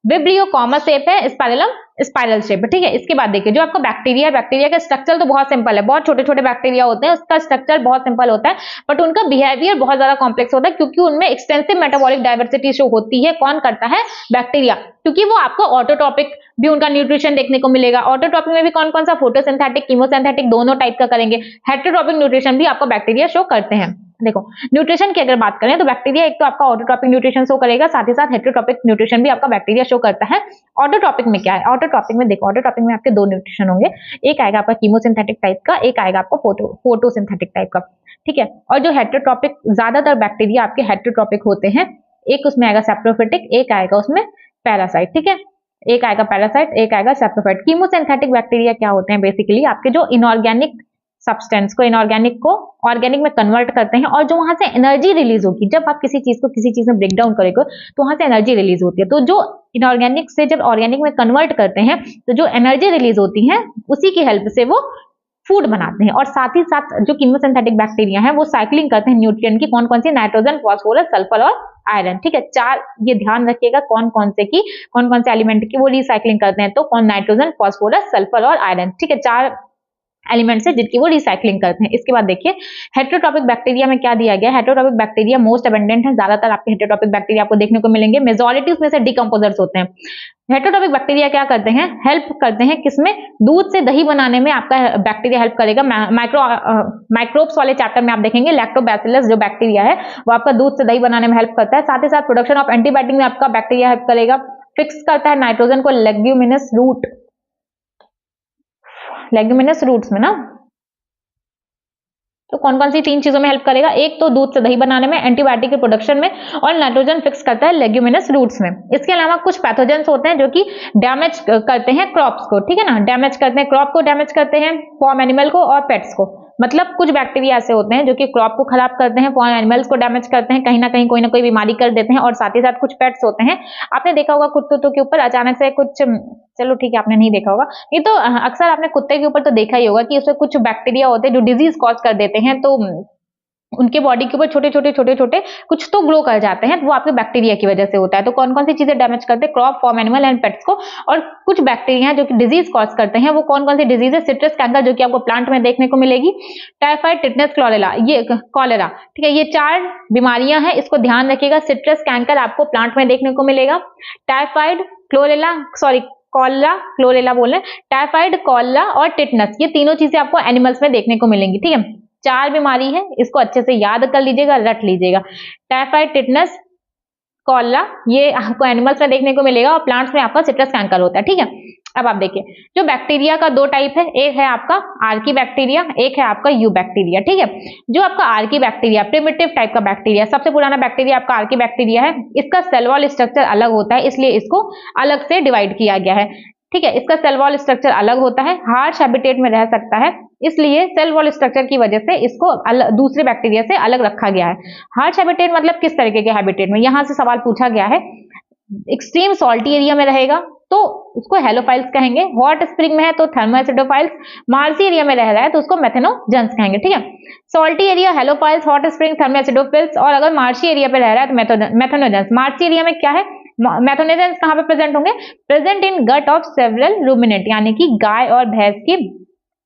Speaker 1: विब्रियो कॉमर शेप है, स्पाइरलम स्पाइरल शेप, ठीक है। इसके बाद देखिए जो आपका बैक्टीरिया, बैक्टीरिया का स्ट्रक्चर तो बहुत सिंपल है, बहुत छोटे छोटे बैक्टीरिया होते हैं, उसका स्ट्रक्चर बहुत सिंपल होता है, बट उनका बिहेवियर बहुत ज्यादा कॉम्प्लेक्स होता है, क्योंकि उनमें एक्सटेंसिव मेटाबॉलिक डाइवर्सिटी शो होती है। कौन करता है, बैक्टीरिया, क्योंकि वो आपको ऑटोट्रॉपिक भी उनका न्यूट्रिशन देखने को मिलेगा। ऑटोट्रॉपिक में भी कौन कौन सा, फोटोसिंथेटिक, कीमोसिंथेटिक, दोनों टाइप का करेंगे। हेटेरोट्रॉपिक न्यूट्रिशन भी आपको बैक्टीरिया शो करते हैं। देखो न्यूट्रिशन की अगर बात करें तो बैक्टीरिया एक तो आपका ऑटोट्रॉपिक न्यूट्रिशन शो करेगा, साथ ही साथ हेटेरोट्रॉपिक न्यूट्रिशन भी आपका बैक्टीरिया शो करता है। ऑटोट्रॉपिक में क्या है, ऑटोट्रॉपिक में देखो, ऑटोट्रॉपिक में आपके 2 न्यूट्रिशन होंगे, एक आएगा आपका कीमोसिंथेटिक टाइप का, एक आएगा आपका फोटोसिंथेटिक टाइप का, ठीक है। और जो हेटेरोट्रॉपिक, ज्यादातर बैक्टीरिया आपके हेटेरोट्रॉपिक होते हैं, एक उसमें आएगा सैप्रोफिटिक, एक आएगा उसमें पैरासाइट, ठीक है। एक आएगा पैरासाइट, एक आएगा सैप्रोफाइट। कीमोसिंथेटिक बैक्टीरिया क्या होते हैं, बेसिकली आपके जो इनऑर्गेनिक सब्सटेंस को, इनऑर्गेनिक को ऑर्गेनिक में कन्वर्ट करते हैं, और जो वहां से एनर्जी रिलीज होगी, जब आप किसी चीज को किसी चीज में ब्रेक डाउन करेंगे तो वहां से एनर्जी रिलीज होती है। तो जो इनऑर्गेनिक से जब ऑर्गेनिक में कन्वर्ट करते हैं तो जो एनर्जी रिलीज होती है उसी की हेल्प से वो फूड बनाते हैं। और साथ ही साथ जो कीमोसिंथेटिक बैक्टीरिया है वो साइक्लिंग करते हैं न्यूट्रिएंट की, कौन कौन सी, नाइट्रोजन, फास्फोरस, सल्फर और आयरन, ठीक है। 4 ये ध्यान रखिएगा, कौन कौन से एलिमेंट की वो रिसाइक्लिंग करते हैं, तो कौन, नाइट्रोजन, फास्फोरस, सल्फर और आयरन, ठीक है। 4 एलिमेंट से जिनकी वो रिसाइकलिंग करते हैं। इसके बाद देखिए हेटेरोट्रॉपिक बैक्टीरिया में क्या दिया गया है। हेटेरोट्रॉपिक बैक्टीरिया मोस्ट अबंडेंट है, ज्यादातर आपके हेटेरोट्रॉपिक बैक्टीरिया आपको देखने को मिलेंगे। मेजॉरिटी उसमें से डिकम्पोजर्स होते हैं। हेटेरोट्रॉपिक बैक्टीरिया क्या करते हैं, हेल्प करते हैं किसमें, दूध से दही बनाने में आपका बैक्टीरिया हेल्प करेगा। माइक्रोब्स वाले चैप्टर में आप देखेंगे लैक्टोबैसिलस जो बैक्टीरिया है वो आपका दूध से दही बनाने में हेल्प करता है। साथ ही साथ प्रोडक्शन ऑफ एंटीबायोटिक में आपका बैक्टीरिया हेल्प करेगा। फिक्स करता है नाइट्रोजन को लेग्यूमिनस रूट्स में ना। तो कौन कौन सी 3 चीजों में हेल्प करेगा, एक तो दूध से दही बनाने में, एंटीबायोटिक के प्रोडक्शन में, और नाइट्रोजन फिक्स करता है लेग्यूमिनस रूट्स में। इसके अलावा कुछ पैथोजेंस होते हैं जो कि डैमेज करते हैं क्रॉप्स को, ठीक है ना, डैमेज करते हैं क्रॉप को, डैमेज करते हैं फार्म एनिमल को और पेट्स को। मतलब कुछ बैक्टीरिया ऐसे होते हैं जो कि क्रॉप को खराब करते हैं, फार्म एनिमल्स को डैमेज करते हैं, कहीं ना कहीं कोई ना कोई बीमारी कर देते हैं। और साथ ही साथ कुछ पेट्स होते हैं, आपने देखा होगा कुत्तों के ऊपर अचानक से कुछ, चलो ठीक है आपने नहीं देखा होगा, ये तो अक्सर आपने कुत्ते के ऊपर तो देखा ही होगा कि उसमें कुछ बैक्टीरिया होते हैं जो डिजीज कॉज कर देते हैं, तो उनके बॉडी के ऊपर छोटे छोटे कुछ तो ग्रो कर जाते हैं, वो आपके बैक्टीरिया की वजह से होता है। तो कौन कौन सी चीजें डैमेज करते हैं, crop, farm animal and pets को। और कुछ बैक्टीरिया जो कि डिजीज कॉज करते हैं, वो कौन कौन सी डिजीज है, सिट्रस कैंकर जो कि आपको प्लांट में देखने को मिलेगी, टाइफाइड, टिटनेस, कॉलेरा, ठीक है, ये 4 बीमारियां हैं, इसको ध्यान रखिएगा। सिट्रस कैंकर आपको प्लांट में देखने को मिलेगा, टाइफाइड, कॉलरा, क्लोरेला बोल रहे हैं, टाइफाइड, कॉलरा और टिटनस, ये तीनों चीजें आपको एनिमल्स में देखने को मिलेंगी। ठीक है, 4 बीमारी है, इसको अच्छे से याद कर लीजिएगा, रट लीजिएगा। टाइफाइड, टिटनस, कॉलरा, ये आपको एनिमल्स में देखने को मिलेगा और प्लांट्स में आपका सिट्रस कैंकर होता है। ठीक है, अब आप देखिए जो बैक्टीरिया का 2 टाइप है, एक है आपका आर्की बैक्टीरिया, एक है आपका यू बैक्टीरिया। ठीक है, जो आपका आर्की बैक्टीरिया प्रिमिटिव टाइप का बैक्टीरिया, सबसे पुराना बैक्टीरिया आपका आर्की बैक्टीरिया है। इसका सेल वॉल स्ट्रक्चर अलग होता है, इसलिए इसको अलग से डिवाइड किया गया है। ठीक है, इसका सेल वॉल स्ट्रक्चर अलग होता है, हार्श हैबिटेट में रह सकता है, इसलिए सेल वॉल स्ट्रक्चर की वजह से इसको दूसरे बैक्टीरिया से अलग रखा गया है। हार्श हैबिटेट मतलब किस तरीके के हैबिटेट में, यहां से सवाल पूछा गया है। एक्सट्रीम सॉल्टी एरिया में रहेगा तो उसको हेलोफाइल्स कहेंगे, हॉट स्प्रिंग में है तो थर्मोएसिडोफाइल्स, मार्सी एरिया में रह रहा है तो उसको मेथेनोजेंस कहेंगे। ठीक है, salty area halophiles, hot spring thermoacidophiles, और अगर मार्सी एरिया पे रह रहा है तो मेथेनोजेंस। मार्सी एरिया में क्या है, मेथेनोजेंस कहां पे प्रेजेंट होंगे, present in gut of several ruminant, यानी कि गाय और भैंस की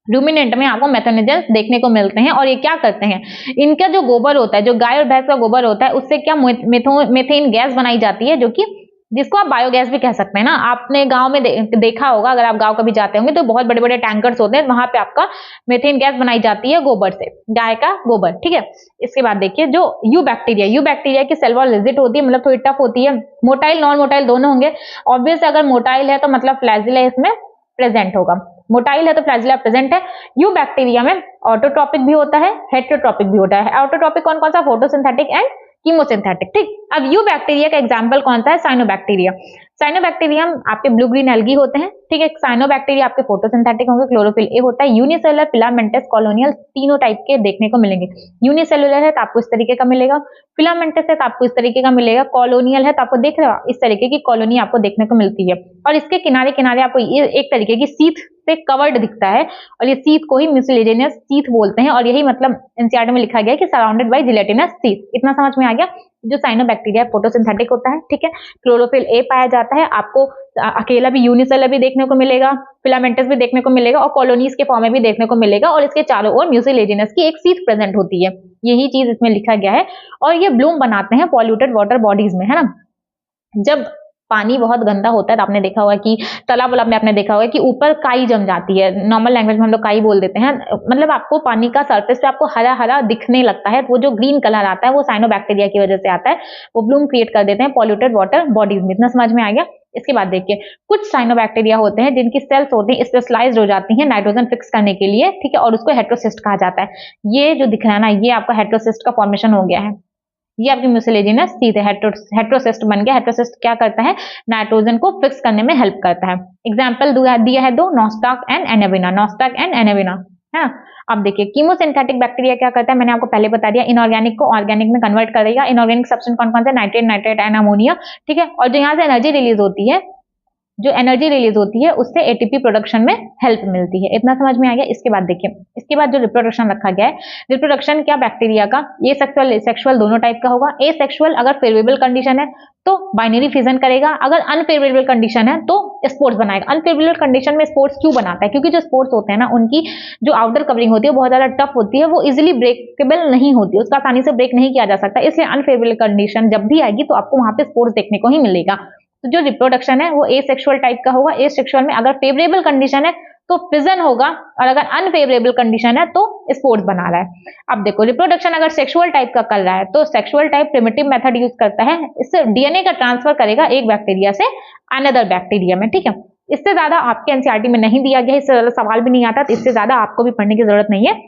Speaker 1: रूमिनेंट में आपको मेथेनोजेंस देखने को मिलते हैं। और ये क्या करते हैं, इनका जो गोबर होता है, जो गाय और भैंस का गोबर होता है, उससे क्या मेथेन गैस बनाई जाती है, जो कि जिसको आप बायोगैस भी कह सकते हैं ना। आपने गांव में देखा होगा, अगर आप गांव कभी जाते होंगे तो बहुत बड़े बड़े टैंकर्स होते हैं, वहां पे आपका मेथेन गैस बनाई जाती है गोबर से, गाय का गोबर। ठीक है, इसके बाद देखिए जो यू बैक्टीरिया की सेल वॉल रिजिड होती है, मतलब थोड़ी टफ होती है, मोटाइल नॉन मोटाइल दोनों होंगे। ऑब्वियस अगर मोटाइल है तो मतलब फ्लैजिला इसमें प्रेजेंट होगा, मोटाइल है तो फ्लैजिला प्रेजेंट है। यू बैक्टीरिया में ऑटोट्रॉपिक भी होता है, हेटेरोट्रॉपिक भी होता है। ऑटोट्रॉपिक कौन कौन सा, फोटोसिंथेटिक एंड कीमोसिंथेटिक। ठीक, अब यू बैक्टीरिया का एग्जांपल कौन सा है, साइनोबैक्टीरिया। साइनोबैक्टीरियम आपके ब्लू ग्रीन एल्गी होते हैं। ठीक है, साइनोबैक्टीरिया आपके फोटोसिंथेटिक होंगे, क्लोरोफिल ए होता है, यूनिसेलुलर, फिलामेंटस, कॉलोनियल, तीनों टाइप के देखने को मिलेंगे। यूनिसेलुलर है तो आपको इस तरीके का मिलेगा, फिलामेंटस है तो आपको इस तरीके का मिलेगा, कॉलोनियल है तो आपको देख रहे हो इस तरीके की कॉलोनी आपको देखने को मिलती है। और इसके किनारे किनारे आपको एक तरीके की सीथ से कवर्ड दिखता है, और ये सीथ को ही म्यूसिलेजिनस सीथ बोलते हैं। और यही मतलब एनसीईआरटी में लिखा गया है कि सराउंडेड बाय जिलेटिनस सीथ। इतना समझ में आ गया। जो साइनोबैक्टीरिया फोटोसिंथेटिक होता है, ठीक है, क्लोरोफिल ए पाया जाता है, आपको अकेला भी यूनिसेलर भी देखने को मिलेगा, फिलामेंटस भी देखने को मिलेगा, और कॉलोनीज के फॉर्म में भी देखने को मिलेगा, और इसके चारों ओर म्यूसिलेजिनस की एक सीथ प्रेजेंट होती है। यही चीज इसमें लिखा गया है। और ये ब्लूम बनाते हैं पॉल्यूटेड वाटर बॉडीज में, है ना। जब पानी बहुत गंदा होता है तो आपने देखा होगा कि तालाब वालाब में आपने देखा होगा कि ऊपर काई जम जाती है, नॉर्मल लैंग्वेज में हम लोग काई बोल देते हैं, मतलब आपको पानी का सरफेस पे आपको हरा हरा दिखने लगता है, वो जो ग्रीन कलर आता है वो साइनोबैक्टीरिया की वजह से आता है, वो ब्लूम क्रिएट कर देते हैं पॉल्यूटेड वाटर बॉडीज में। इतना समझ में आ गया। इसके बाद देखिए कुछ साइनोबैक्टीरिया होते हैं जिनकी सेल्स होती हैं स्पेशलाइज्ड हो जाती हैं नाइट्रोजन फिक्स करने के लिए, ठीक है, और उसको हेटेरोसिस्ट कहा जाता है। ये जो दिख रहा है ना, ये आपका हेटेरोसिस्ट का फॉर्मेशन हो गया है, ये आपकी म्यूसिलेजिनस सीथ है, हेटेरोसिस्ट बन गया। हेटेरोसिस्ट क्या करता है, नाइट्रोजन को फिक्स करने में हेल्प करता है। एग्जांपल दिया है दो, नॉस्टाक एंड एनेविना, नॉस्टाक एंड एनेविना, है। अब देखिए कीमोसिंथेटिक बैक्टीरिया क्या करता है, मैंने आपको पहले बता दिया, इनऑर्गेनिक को ऑर्गेनिक में कन्वर्ट करेगा। इनऑर्गेनिक सब्सटेंस कौन कौन से, नाइट्रेट, नाइट्राइट एंड अमोनिया, ठीक है। और जो यहाँ से एनर्जी रिलीज होती है जो एनर्जी रिलीज होती है उससे एटीपी प्रोडक्शन में हेल्प मिलती है। इतना समझ में आ गया। इसके बाद देखिए, इसके बाद जो रिप्रोडक्शन रखा गया है, रिप्रोडक्शन क्या बैक्टीरिया का ए सेक्सुअल सेक्सुअल दोनों टाइप का होगा। ए सेक्सुअल अगर फेवरेबल कंडीशन है तो बाइनरी फिजन करेगा, अगर अनफेवरेबल कंडीशन है तो स्पोर्स बनाएगा। अनफेवरेबल कंडीशन में स्पोर्स क्यों बनाता है? क्योंकि जो स्पोर्स होते हैं ना, उनकी जो आउटर कवरिंग होती है बहुत ज्यादा टफ होती है, वो इजिली ब्रेकेबल नहीं होती, उसका आसानी से ब्रेक नहीं किया जा सकता। इसलिए अनफेवरेबल कंडीशन जब भी आएगी तो आपको वहां पे स्पोर्स देखने को ही मिलेगा। तो जो रिप्रोडक्शन है वो ए सेक्सुअल टाइप का होगा। ए सेक्सुअल में अगर फेवरेबल कंडीशन है तो फिजन होगा, और अगर अनफेवरेबल कंडीशन है तो स्पोर्स बना रहा है। अब देखो, रिप्रोडक्शन अगर सेक्सुअल टाइप का कर रहा है तो sexual type primitive method use करता है, इससे डीएनए का ट्रांसफर करेगा एक बैक्टीरिया से अनदर बैक्टीरिया में, ठीक है। इससे ज्यादा आपके एनसीईआरटी में नहीं दिया गया, इससे ज्यादा सवाल भी नहीं आता, तो इससे ज्यादा आपको भी पढ़ने की जरूरत नहीं है।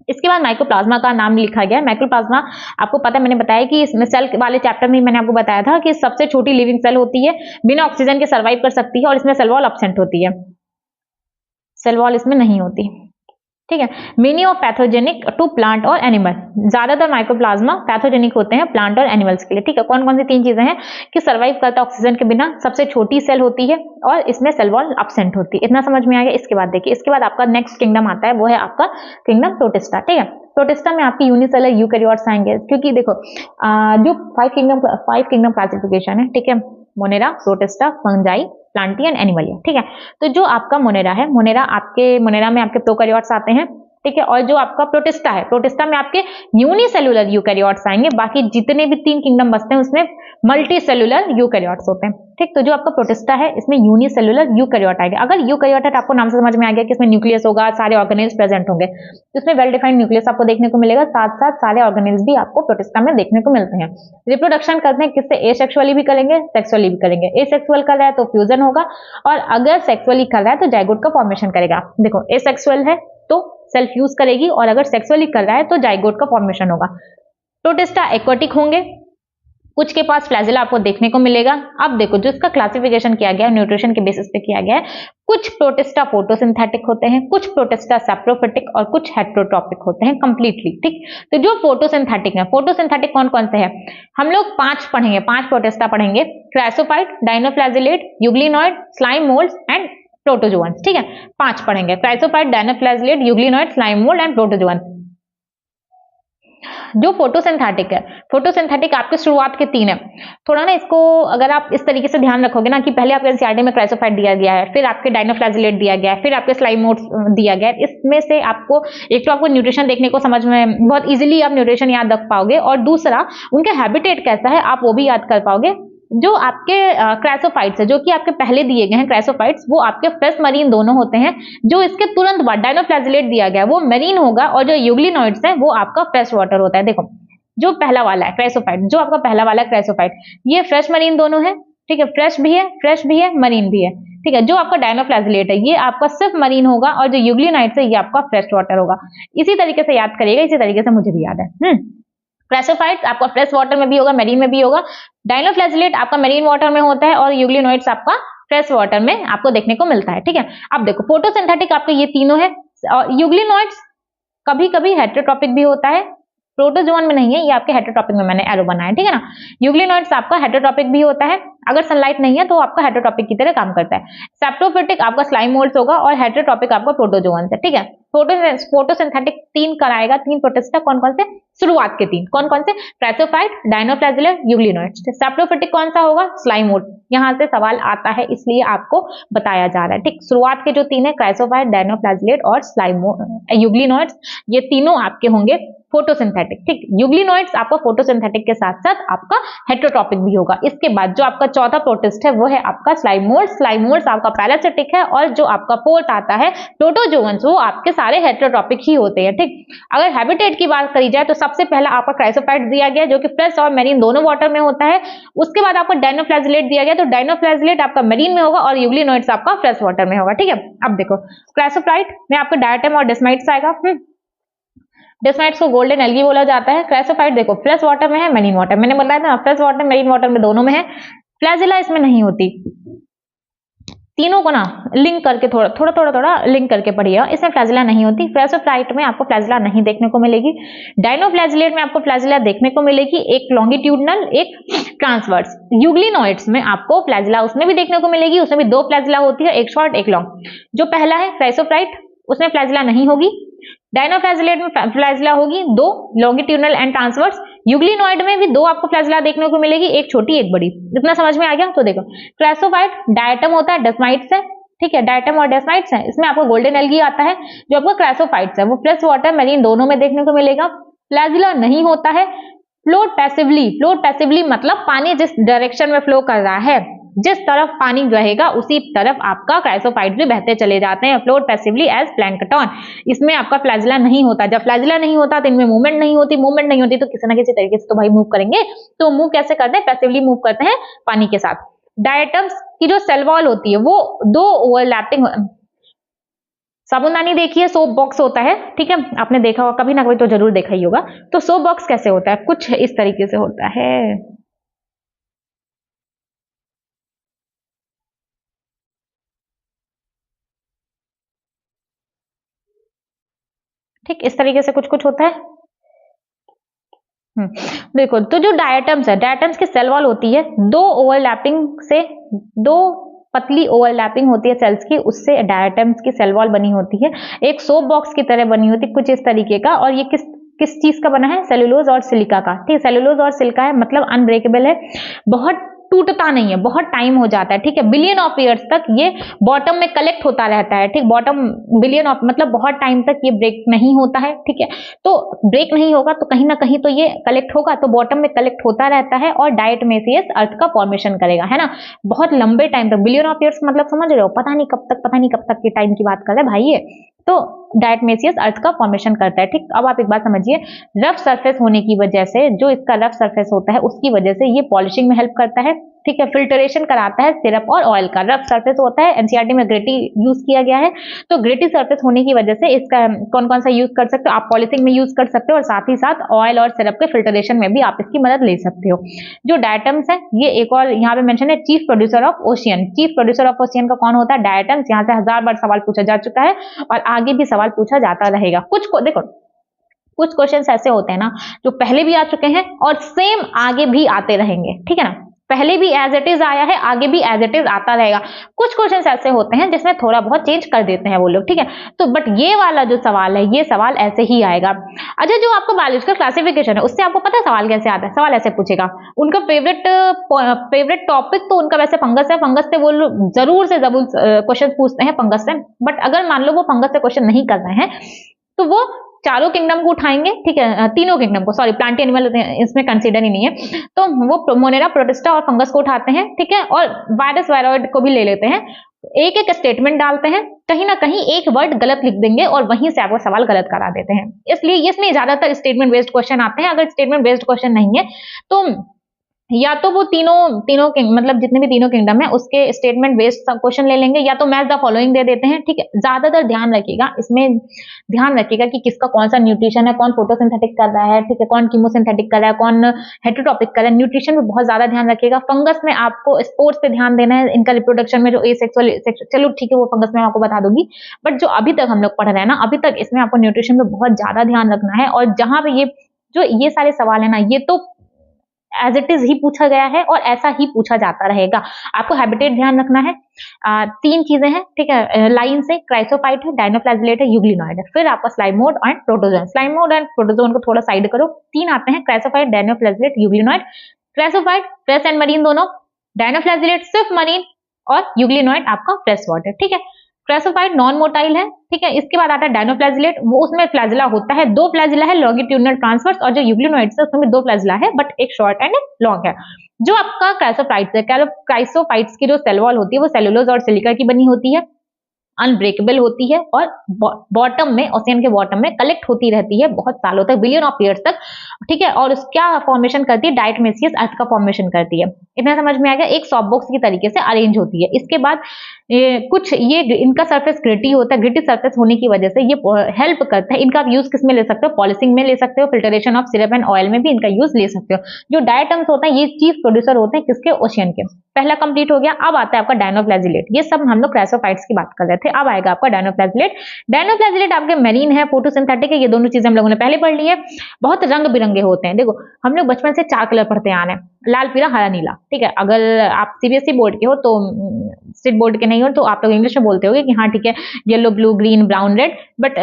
Speaker 1: इसके बाद माइक्रोप्लाज्मा का नाम लिखा गया है। माइक्रोप्लाज्मा आपको पता है, मैंने बताया कि इसमें सेल वाले चैप्टर में मैंने आपको बताया था कि सबसे छोटी लिविंग सेल होती है, बिना ऑक्सीजन के सर्वाइव कर सकती है, और इसमें सेल वॉल एब्सेंट होती है, सेल वॉल इसमें नहीं होती, ठीक है। Many of pathogenic to plant और एनिमल, ज्यादातर माइक्रोप्लाज्मा पैथोजेनिक होते हैं प्लांट और एनिमल्स के लिए, ठीक है। कौन कौन सी तीन चीजें हैं कि सर्वाइव करता है ऑक्सीजन के बिना, सबसे छोटी सेल होती है, और इसमें सेल वॉल एब्सेंट होती है। इतना समझ में आ गया। इसके बाद देखिए, इसके बाद आपका नेक्स्ट किंगडम आता है, वो है आपका किंगडम प्रोटिस्टा, ठीक है। प्रोटिस्टा में आपकी यूनिसेलर यूकैरियोट्स आएंगे, क्योंकि देखो जो फाइव किंगडम क्लासिफिकेशन है, ठीक है, Monera, protista, fungi, Plantae and Animalia, ठीक है। तो जो आपका मोनेरा है, मोनेरा में आपके प्रोकैरियोट्स आते हैं, ठीक है, और जो आपका प्रोटिस्टा है, प्रोटिस्टा में आपके यूनिसेलुलर यूकैरियोट्स आएंगे। बाकी जितने भी तीन किंगडम बचते हैं उसमें मल्टी सेलुलर यूकैरियोट्स होते हैं, ठीक। तो जो आपका प्रोटिस्टा है इसमें यूनिसेलुलर यूकैरियोट आएगा। अगर यूकैरियोट है तो आपको नाम से समझ में आ गया कि इसमें न्यूक्लियस होगा, सारे ऑर्गेनेल्स प्रेजेंट होंगे, इसमें वेल डिफाइंड न्यूक्लियस आपको देखने को मिलेगा, साथ साथ सारे ऑर्गेनेल्स भी आपको प्रोटिस्टा में देखने को मिलते हैं। रिप्रोडक्शन करते हैं किससे? एसेक्सुअली भी करेंगे, सेक्सुअली भी करेंगे। एसेक्सुअल कर रहा है तो फ्यूजन होगा, और अगर सेक्सुअली कर रहा है तो जाइगोट का फॉर्मेशन करेगा। देखो, एसेक्सुअल है तो सेल फ्यूज करेगी, और अगर सेक्सुअली कर रहा है तो जाइगोट का फॉर्मेशन होगा। प्रोटिस्टा एक्वाटिक होंगे, कुछ के पास फ्लैजिला आपको देखने को मिलेगा। अब देखो, जो इसका क्लासिफिकेशन किया गया है न्यूट्रिशन के बेसिस पे किया गया है, कुछ प्रोटिस्टा फोटोसिंथेटिक होते हैं, कुछ प्रोटिस्टा सैप्रोफिटिक, और कुछ हेटेरोट्रॉपिक होते हैं कंप्लीटली, ठीक। तो जो फोटोसिंथेटिक है, फोटोसिंथेटिक कौन कौन से हैं? हम लोग 5 पढ़ेंगे, 5 प्रोटिस्टा पढ़ेंगे, chrysophyte, dinoflagellate, euglenoid, slime moulds and protozoans, ठीक है। 5 पढ़ेंगे, chrysophyte, dinoflagellate, euglenoid, slime mould and protozoans. जो फोटोसिंथेटिक है, फोटोसिंथेटिक आपके शुरुआत के 3 है। थोड़ा ना इसको अगर आप इस तरीके से ध्यान रखोगे ना कि पहले आपके एनसीईआरटी में क्राइसोफाइट दिया गया है, फिर आपके डायनोफ्लैजिलेट दिया गया है, फिर आपके स्लाइम मोड्स दिया गया है, इसमें से आपको एक तो आपको न्यूट्रिशन देखने को समझ में बहुत इजीली आप न्यूट्रिशन याद रख पाओगे, और दूसरा उनके हैबिटेट कैसा है आप वो भी याद कर पाओगे। जो आपके क्राइसोफाइट्स है, जो कि आपके पहले दिए गए हैं क्राइसोफाइट्स, वो आपके फ्रेश मरीन दोनों होते हैं। जो इसके तुरंत बाद डायनोफ्लैजिलेट दिया गया है वो मरीन होगा, और जो यूग्लिनॉइड्स है वो आपका फ्रेश वाटर होता है। देखो, जो पहला वाला है क्राइसोफाइट, जो आपका पहला वाला है क्राइसोफाइट, ये फ्रेश मरीन दोनों है, ठीक है, फ्रेश भी है, मरीन भी है, ठीक है। जो आपका डायनोफ्लैजिलेट है ये आपका सिर्फ मरीन होगा, और जो यूग्लिनॉइड्स है ये आपका फ्रेश वाटर होगा। इसी तरीके से याद करिएगा, इसी तरीके से मुझे भी याद है। क्राइसोफाइट्स आपका फ्रेश वाटर में भी होगा, मरीन में भी होगा, डायनोफ्लैजिलेट आपका मरीन वाटर में होता है, और यूग्लिनॉइड्स आपका फ्रेश वाटर में आपको देखने को मिलता है, ठीक है। अब देखो, फोटोसिंथेटिक आपके ये तीनों है, और यूग्लिनॉइड्स कभी कभी हेटेरोट्रॉपिक भी होता है, प्रोटोजोअन में नहीं है, ये आपके हेटेरोट्रॉपिक में मैंने एरो बनाया है, ठीक है ना। यूग्लिनॉइड्स आपका हेटेरोट्रॉपिक भी होता है, अगर सनलाइट नहीं है तो आपका हेटेरोट्रॉपिक की तरह काम करता है। सैप्रोफिटिक आपका स्लाइम मोल्ड्स होगा, और हेटेरोट्रॉपिक आपका प्रोटोजोअन है, ठीक है। फोटोसिंथेटिक 3 कराएगा, 3 प्रोटिस्टा, कौन कौन से? शुरुआत के 3 कौन कौन से? Chrysophyte, dinoflagellate, euglenoids. सैप्रोफिटिक कौन सा होगा? Slime mould. यहां से सवाल आता है इसलिए आपको बताया जा रहा है, ठीक। शुरुआत के जो 3 है, क्राइसोफाइट, डायनोफ्लैजिलेट और यूग्लिनॉइड्स, ये तीनों आपके होंगे फोटोसिंथेटिक, ठीक। यूग्लिनॉइड्स आपका फोटोसिंथेटिक के साथ साथ आपका हेटेरोट्रॉपिक भी होगा। इसके बाद जो आपका चौथा प्रोटिस्ट है वो है आपका स्लाइम मोल्ड्स। स्लाइम मोल्ड्स आपका पैरासिटिक है, और जो आपका 4th आता है प्रोटोजोअन्स, वो आपके सारे हेटेरोट्रॉपिक ही होते हैं, ठीक। अगर हैबिटेट की बात करी जाए तो सबसे पहला आपका क्राइसोफाइट दिया गया जो कि फ्रेश और मेरीन दोनों वाटर में होता है। उसके बाद आपको डायनोफ्लैजिलेट दिया गया, तो डायनोफ्लैजिलेट आपका मेरीन में होगा, और यूग्लिनॉइड्स आपका फ्रेश वाटर में होगा, ठीक है। अब देखो, क्राइसोफाइट में आपको डायटम और डेस्माइट्स आएगा। डेस्माइट्स को गोल्डन एल्गी बोला जाता है। क्राइसोफाइट देखो फ्रेश वाटर में है, मेरीन वाटर, मैंने बताया था फ्रेश वाटर मेरीन वाटर में दोनों में है। फ्लैजिला इसमें नहीं होती। तीनों को ना लिंक करके थोड़ा लिंक करके पढ़िए। इसमें फ्लैजिला नहीं होती। क्राइसोफाइट में आपको फ्लैजिला नहीं देखने को मिलेगी। डायनोफ्लैजिलेट में आपको फ्लैजिला देखने को मिलेगी, एक लॉन्गिट्यूडनल एक ट्रांसवर्स। यूग्लिनॉइड्स में आपको फ्लैजिला उसमें भी देखने को मिलेगी, उसमें भी दो फ्लैजिला होती है, एक शॉर्ट एक लॉन्ग। जो पहला है क्राइसोफाइट, उसमें फ्लैजिला नहीं होगी। डायनोफ्लैजिलेट में फ्लैजिला होगी, दो लॉन्गिट्यूडनल एंड ट्रांसवर्स। यूग्लिनॉइड में भी दो आपको फ्लैजिला देखने को मिलेगी, एक छोटी एक बड़ी। इतना समझ में आ गया? तो देखो क्राइसोफाइट डायटम होता है, डेस्माइट्स है, ठीक है, डायटम और डेस्माइट्स है। इसमें आपको गोल्डन एल्गी आता है जो आपको क्राइसोफाइट्स है, वो फ्रेश वाटर मरीन दोनों में देखने को मिलेगा। फ्लैजिला नहीं होता है। फ्लोट पैसिवली मतलब पानी जिस डायरेक्शन में फ्लो कर रहा है, जिस तरफ पानी रहेगा उसी तरफ आपका क्राइसोफाइट भी बहते चले जाते हैं। Float passively as plankton. इसमें आपका फ्लैजिला नहीं होता। जब फ्लैजिला नहीं होता तो इनमें मूवमेंट नहीं होती तो किसी ना किसी तरीके से तो भाई मूव करेंगे। तो मूव कैसे करते हैं? पैसिवली मूव करते हैं पानी के साथ। डायटम्स की जो सेल वॉल होती है वो दो ओवरलैपिंग, साबुनदानी देखिए, सोप बॉक्स होता है, ठीक है, आपने देखा होगा कभी ना कभी तो जरूर देखा ही होगा। तो सोप बॉक्स कैसे होता है? कुछ इस तरीके से होता है। ठीक इस तरीके से कुछ कुछ होता है। देखो तो जो डायटम्स है, डायटम्स की सेल वॉल होती है दो ओवरलैपिंग से, दो पतली ओवरलैपिंग होती है सेल्स की, उससे डायटम्स की सेल वॉल बनी होती है। एक सोप बॉक्स की तरह बनी होती है कुछ इस तरीके का। और ये किस किस चीज का बना है? सेलुलोज और सिलिका का। ठीक, सेलुलोज और सिलिका है, मतलब अनब्रेकेबल है, बहुत टूटता नहीं है, बहुत टाइम हो जाता है, ठीक है, बिलियन ऑफ ईयर्स तक ये बॉटम में कलेक्ट होता रहता है। ठीक, बॉटम बिलियन ऑफ मतलब बहुत टाइम तक ये ब्रेक नहीं होता है, ठीक है। तो ब्रेक नहीं होगा तो कहीं ना कहीं तो ये कलेक्ट होगा, तो बॉटम में कलेक्ट होता रहता है और डायटमेसियस अर्थ का फॉर्मेशन करेगा, है ना। बहुत लंबे टाइम तक, बिलियन ऑफ ईयर्स मतलब समझ रहे हो, पता नहीं कब तक के टाइम की बात कर रहे हैं भाई ये। तो डायटमेसियस अर्थ का फॉर्मेशन करता है। ठीक, अब आप एक बात समझिए, रफ सरफेस होने की वजह से, जो इसका रफ सरफेस होता है उसकी वजह से ये पॉलिशिंग में हेल्प करता है, ठीक है, फिल्टरेशन कराता है सिरप और ऑयल का। रफ सरफेस होता है, एनसीईआरटी में ग्रेटी यूज किया गया है, तो ग्रेटी सरफेस होने की वजह से इसका कौन कौन सा यूज कर सकते हो आप? पॉलिशिंग में यूज कर सकते हो, और साथ ही साथ ऑयल और सिरप के फिल्टरेशन में भी आप इसकी मदद ले सकते हो। जो डायटम्स है, ये एक और यहाँ पे मेंशन है, chief producer of ocean. Chief producer of ocean का कौन होता है? डायटम्स। यहाँ से 1000 बार सवाल पूछा जा चुका है और आगे भी सवाल पूछा जाता रहेगा। देखो कुछ क्वेश्चंस ऐसे होते हैं ना जो पहले भी आ चुके हैं और सेम आगे भी आते रहेंगे, ठीक है ना। पहले भी एज इट इज आया है, आगे भी एज इट इज आता रहेगा। कुछ क्वेश्चंस ऐसे होते हैं जिसमें थोड़ा बहुत चेंज कर देते हैं वो लोग, ठीक है। तो बट ये वाला जो सवाल है, ये सवाल ऐसे ही आएगा। अच्छा, जो आपको बायोलॉजिकल क्लासिफिकेशन है उससे आपको पता है सवाल कैसे आता है? सवाल ऐसे पूछेगा, उनका फेवरेट टॉपिक तो उनका वैसे फंगस है, फंगस से वो जरूर से जरूर क्वेश्चन पूछते हैं फंगस से। बट अगर मान लो वो फंगस से क्वेश्चन नहीं कर रहे हैं तो वो चारों किंगडम को उठाएंगे, ठीक है, तीनों किंगडम को, सॉरी प्लांट एनिमल इसमें कंसीडर ही नहीं है, तो वो मोनेरा, प्रोटिस्टा और फंगस को उठाते हैं, ठीक है, और वायरस वायरॉइड को भी ले लेते हैं। एक एक स्टेटमेंट डालते हैं, कहीं ना कहीं एक वर्ड गलत लिख देंगे और वहीं से आपको सवाल गलत करा देते हैं। इसलिए इसमें ज्यादातर स्टेटमेंट बेस्ड क्वेश्चन आते हैं। अगर स्टेटमेंट बेस्ड क्वेश्चन नहीं है तो या तो वो तीनों मतलब जितने भी तीनों किंगडम है उसके स्टेटमेंट बेस्ड क्वेश्चन ले लेंगे, या तो मैच द फॉलोइंग दे देते हैं, ठीक है। ज्यादातर ध्यान रखिएगा इसमें, ध्यान रखिएगा कि किसका कौन सा न्यूट्रिशन है, कौन फोटोसिंथेटिक कर रहा है, ठीक है, कौन कीमोसिंथेटिक कर रहा है, कौन हेटेरोटॉपिक कर रहा है। न्यूट्रिशन में बहुत ज्यादा ध्यान रखिएगा। फंगस में आपको स्पोर्ट्स पे ध्यान देना है, इनका रिप्रोडक्शन में जो एसेक्सुअल, चलो ठीक है वो फंगस में आपको बता दूंगी, बट जो अभी तक हम लोग पढ़ रहे हैं ना, अभी तक इसमें आपको न्यूट्रिशन में बहुत ज्यादा ध्यान रखना है। और जहां पे ये सारे सवाल है ना, ये तो एज इट इज ही पूछा गया है और ऐसा ही पूछा जाता रहेगा। आपको हैबिटेट ध्यान रखना है। तीन चीजें हैं, ठीक है, लाइन से क्राइसोफाइट है, डायनोफ्लैजिलेट है, यूग्लिनॉइड है। फिर आपका स्लाइमोड एंड प्रोटोजोन। स्लाइमोड एंड प्रोटोजोन को थोड़ा साइड करो। तीन आते हैं, chrysophyte, dinoflagellate, euglenoid. Chrysophyte fresh and marine दोनों, डायनोफ्लैजिलेट सिर्फ मरीन, और यूग्लिनॉइड आपका फ्रेश वाटर, ठीक है। क्राइसोफाइट नॉन मोटाइल है, ठीक है। इसके बाद आता है डायनोफ्लैजिलेट, वो उसमें फ्लैजिला होता है, दो फ्लैजिला है, लॉन्गिट्यूडिनल ट्रांसवर्स, और जो यूग्लिनॉइड्स है उसमें भी दो फ्लैजिला है, बट एक शॉर्ट एंड लॉन्ग है। जो आपका क्राइसोफाइट्स है, क्राइसोफाइट्स की जो सेल वॉल होती है वो सेलुलोज और सिलिका की बनी होती है। अनब्रेकेबल होती है और बॉटम में, ओशियन के बॉटम में कलेक्ट होती रहती है बहुत सालों तक, बिलियन ऑफ ईयर्स तक, ठीक है। और क्या फॉर्मेशन करती है, डायटोमेसियस अर्थ का फॉर्मेशन करती है। इतना समझ में आ गया। एक सॉफ्ट बॉक्स की तरीके से अरेंज होती है। इसके बाद कुछ ये इनका सरफेस ग्रिटी होता है, ग्रिटी सरफेस होने की वजह से ये हेल्प करता है। इनका आप यूज किस में ले सकते हो, पॉलिशिंग में ले सकते हो, filtration of syrup and oil में भी इनका यूज ले सकते हो। जो डायटम्स होते हैं ये चीफ प्रोड्यूसर होते हैं किसके, ओशियन के। पहला कंप्लीट हो गया। अब आता है आपका डायनोफ्लैजिलेट। ये सब हम लोग क्राइसोफाइट्स की बात कर रहे थे। अब आएगा आपका डायनोफ्लैजिलेट। डायनोफ्लैजिलेट आपके मेरीन है, फोटोसिंथेटिक है, ये दोनों चीजें हम लोगों ने पहले पढ़ ली है। बहुत रंग बिरंगे होते हैं। देखो हम लोग बचपन से 4 कलर पढ़ते आ रहे हैं, लाल पीला हरा नीला, ठीक है। अगर आप सीबीएसई बोर्ड के हो तो, स्टेट बोर्ड के नहीं हो तो आप लोग इंग्लिश में बोलते होगे कि हाँ ठीक है, yellow blue green brown red, but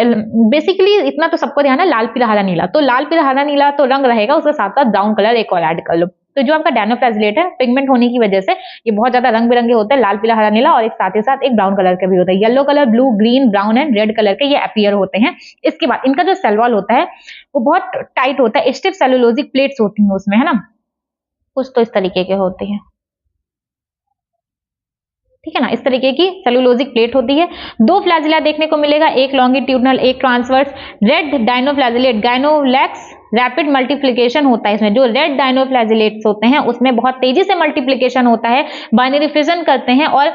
Speaker 1: basically इतना तो सबको ध्यान है, लाल पीला हरा नीला। तो लाल पीला हरा नीला तो रंग रहेगा, उसके साथ साथ ब्राउन कलर एक और ऐड कर लो। तो जो आपका डायनोफ्लैजिलेट है, पिगमेंट होने की वजह से ये बहुत ज्यादा रंग बिरंगे होते हैं, लाल पीला हरा नीला, और एक साथ ही साथ एक ब्राउन कलर के भी होता है। Yellow colour, blue green brown and red colour के ये अपीयर होते हैं। इसके बाद इनका जो सेल वॉल होता है वो बहुत टाइट होता है, स्टिफ सेलुलोजिक प्लेट्स होती हैं उसमें, है ना, कुछ तो इस तरीके के होते हैं, ठीक है ना। इस तरीके की सेलुलोजिक प्लेट होती है। 2 फ्लैजिला देखने को मिलेगा, एक लॉन्गिट्यूडनल एक transverse. Red dinoflagellate, Gonyaulax rapid multiplication होता है इसमें। जो रेड डायनोफ्लैजिलेट्स होते हैं उसमें बहुत तेजी से मल्टीप्लिकेशन होता है, बाइनरी फिजन करते हैं और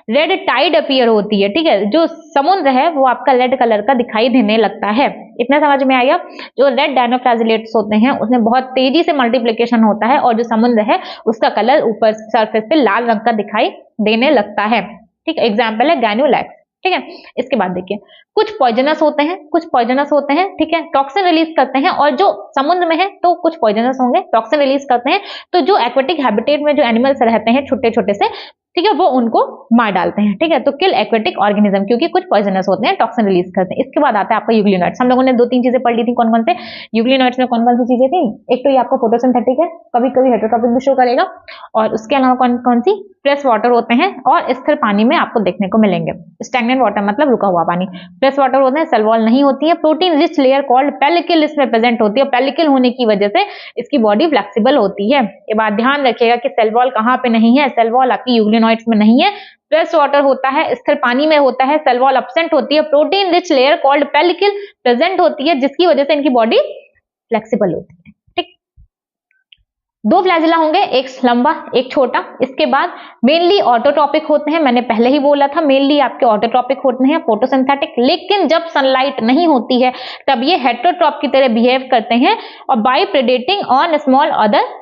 Speaker 1: रेड टाइड अपीयर होती है, ठीक है। जो समुद्र है वो आपका रेड कलर का दिखाई देने लगता है। इतना समझ में आया। जो रेड डायनोफ्लैजिलेट्स होते हैं उसमें बहुत तेजी से मल्टीप्लिकेशन होता है और जो समुद्र है उसका कलर ऊपर सरफेस पे लाल रंग का दिखाई देने लगता है, ठीक है। एग्जाम्पल है गायनोलैक्स, ठीक है। इसके बाद देखिए, कुछ पॉइजनस होते हैं, कुछ पॉइजनस होते हैं, ठीक है, टॉक्सिन रिलीज करते हैं। और जो समुद्र में है तो कुछ पॉइजनस होंगे, टॉक्सिन रिलीज करते हैं। तो जो एक्वेटिक हैबिटेट में जो एनिमल्स रहते हैं छोटे छोटे से, ठीक है, वो उनको मार डालते हैं, ठीक है। तो किल एक्वेटिक ऑर्गेनिज्म, क्योंकि कुछ पॉइजनस होते हैं, टॉक्सिन रिलीज करते हैं। इसके बाद आता है आपका यूग्लिनोइड्स। हम लोगों ने 2-3 चीजें पढ़ ली थी, कौन कौन से यूग्लिनोइड्स में कौन कौन सी चीजें थी। एक तो ये आपको फोटोसिंथेटिक है, कभी कभी हेटेरोट्रॉपिक भी शो करेगा, और उसके अलावा कौन कौन सी, फ्रेश वाटर होते हैं और स्थिर पानी में आपको देखने को मिलेंगे। स्टैग्नेंट वाटर मतलब रुका हुआ पानी। फ्रेश वाटर होते हैं, सेल वॉल नहीं होती है। Protein rich layer called pellicle इसमें प्रेजेंट होती है। पेलिकल होने की वजह से इसकी बॉडी फ्लेक्सिबल होती है। ये बात ध्यान रखिएगा कि सेल वॉल कहां पे नहीं है, सेल वॉल आपकी यूग्लिनोइड्स में नहीं है। फ्रेश वाटर होता है, स्थिर पानी में होता है, सेल वॉल एब्सेंट होती है। Protein rich layer called pellicle present होती है, जिसकी वजह से इनकी बॉडी फ्लेक्सिबल होती है, ठीक। 2 फ्लैजिला होंगे, एक लंबा एक छोटा। इसके बाद मेनली ऑटोट्रॉपिक होते हैं, मैंने पहले ही बोला था, मेनली आपके ऑटोट्रॉपिक होते हैं, फोटोसिंथेटिक। लेकिन जब सनलाइट नहीं होती है तब ये हेटेरोट्रॉप की तरह बिहेव करते हैं और by predating on small other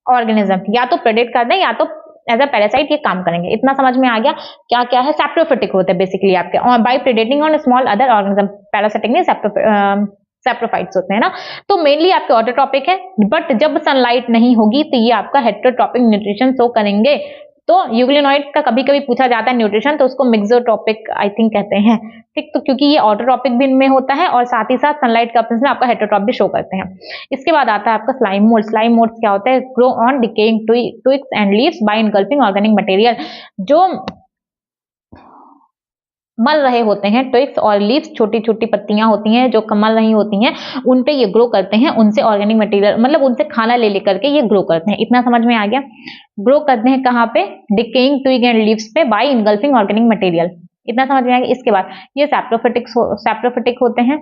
Speaker 1: organism, या तो प्रेडेट करते हैं या तो एज अ पैरासाइट ये काम करेंगे। इतना समझ में आ गया। क्या क्या है, सैप्रोफिटिक होते हैं बेसिकली आपके, और by predating on small other organism. Parasitic नहीं, सैप्रोफाइट्स होते हैं ना। तो मेनली आपके ऑटोट्रॉपिक है, बट जब सनलाइट नहीं होगी तो ये आपका हेटेरोट्रॉपिक न्यूट्रिशन शो करेंगे। तो यूग्लिनोइड का कभी कभी पूछा जाता है न्यूट्रिशन, तो उसको मिक्सोट्रॉपिक आई थिंक कहते हैं, ठीक। तो क्योंकि ये ऑटोट्रॉपिक भी इनमें होता है और साथ ही साथ सनलाइट का अपसेंस में आपका हेटेरोट्रॉप भी शो करते हैं। इसके बाद आता है आपका स्लाइम मोल्ड। स्लाइम मोल्ड क्या होता है, grow on decaying twigs and leaves by engulfing organic material. जो मल रहे होते हैं, ट्विग्स और लीव्स, छोटी छोटी पत्तियां होती हैं जो कमल रही होती हैं, उन पे ये ग्रो करते हैं। उनसे ऑर्गेनिक मटेरियल मतलब उनसे खाना ले लेकर के ये ग्रो करते हैं। इतना समझ में आ गया। ग्रो करते हैं कहाँ पे, डिकेइंग ट्विग एंड लीव्स पे बाय इनगल्फिंग ऑर्गेनिक मटेरियल। इतना समझ में आ गया। इसके बाद ये सैप्रोफिटिक होते हैं।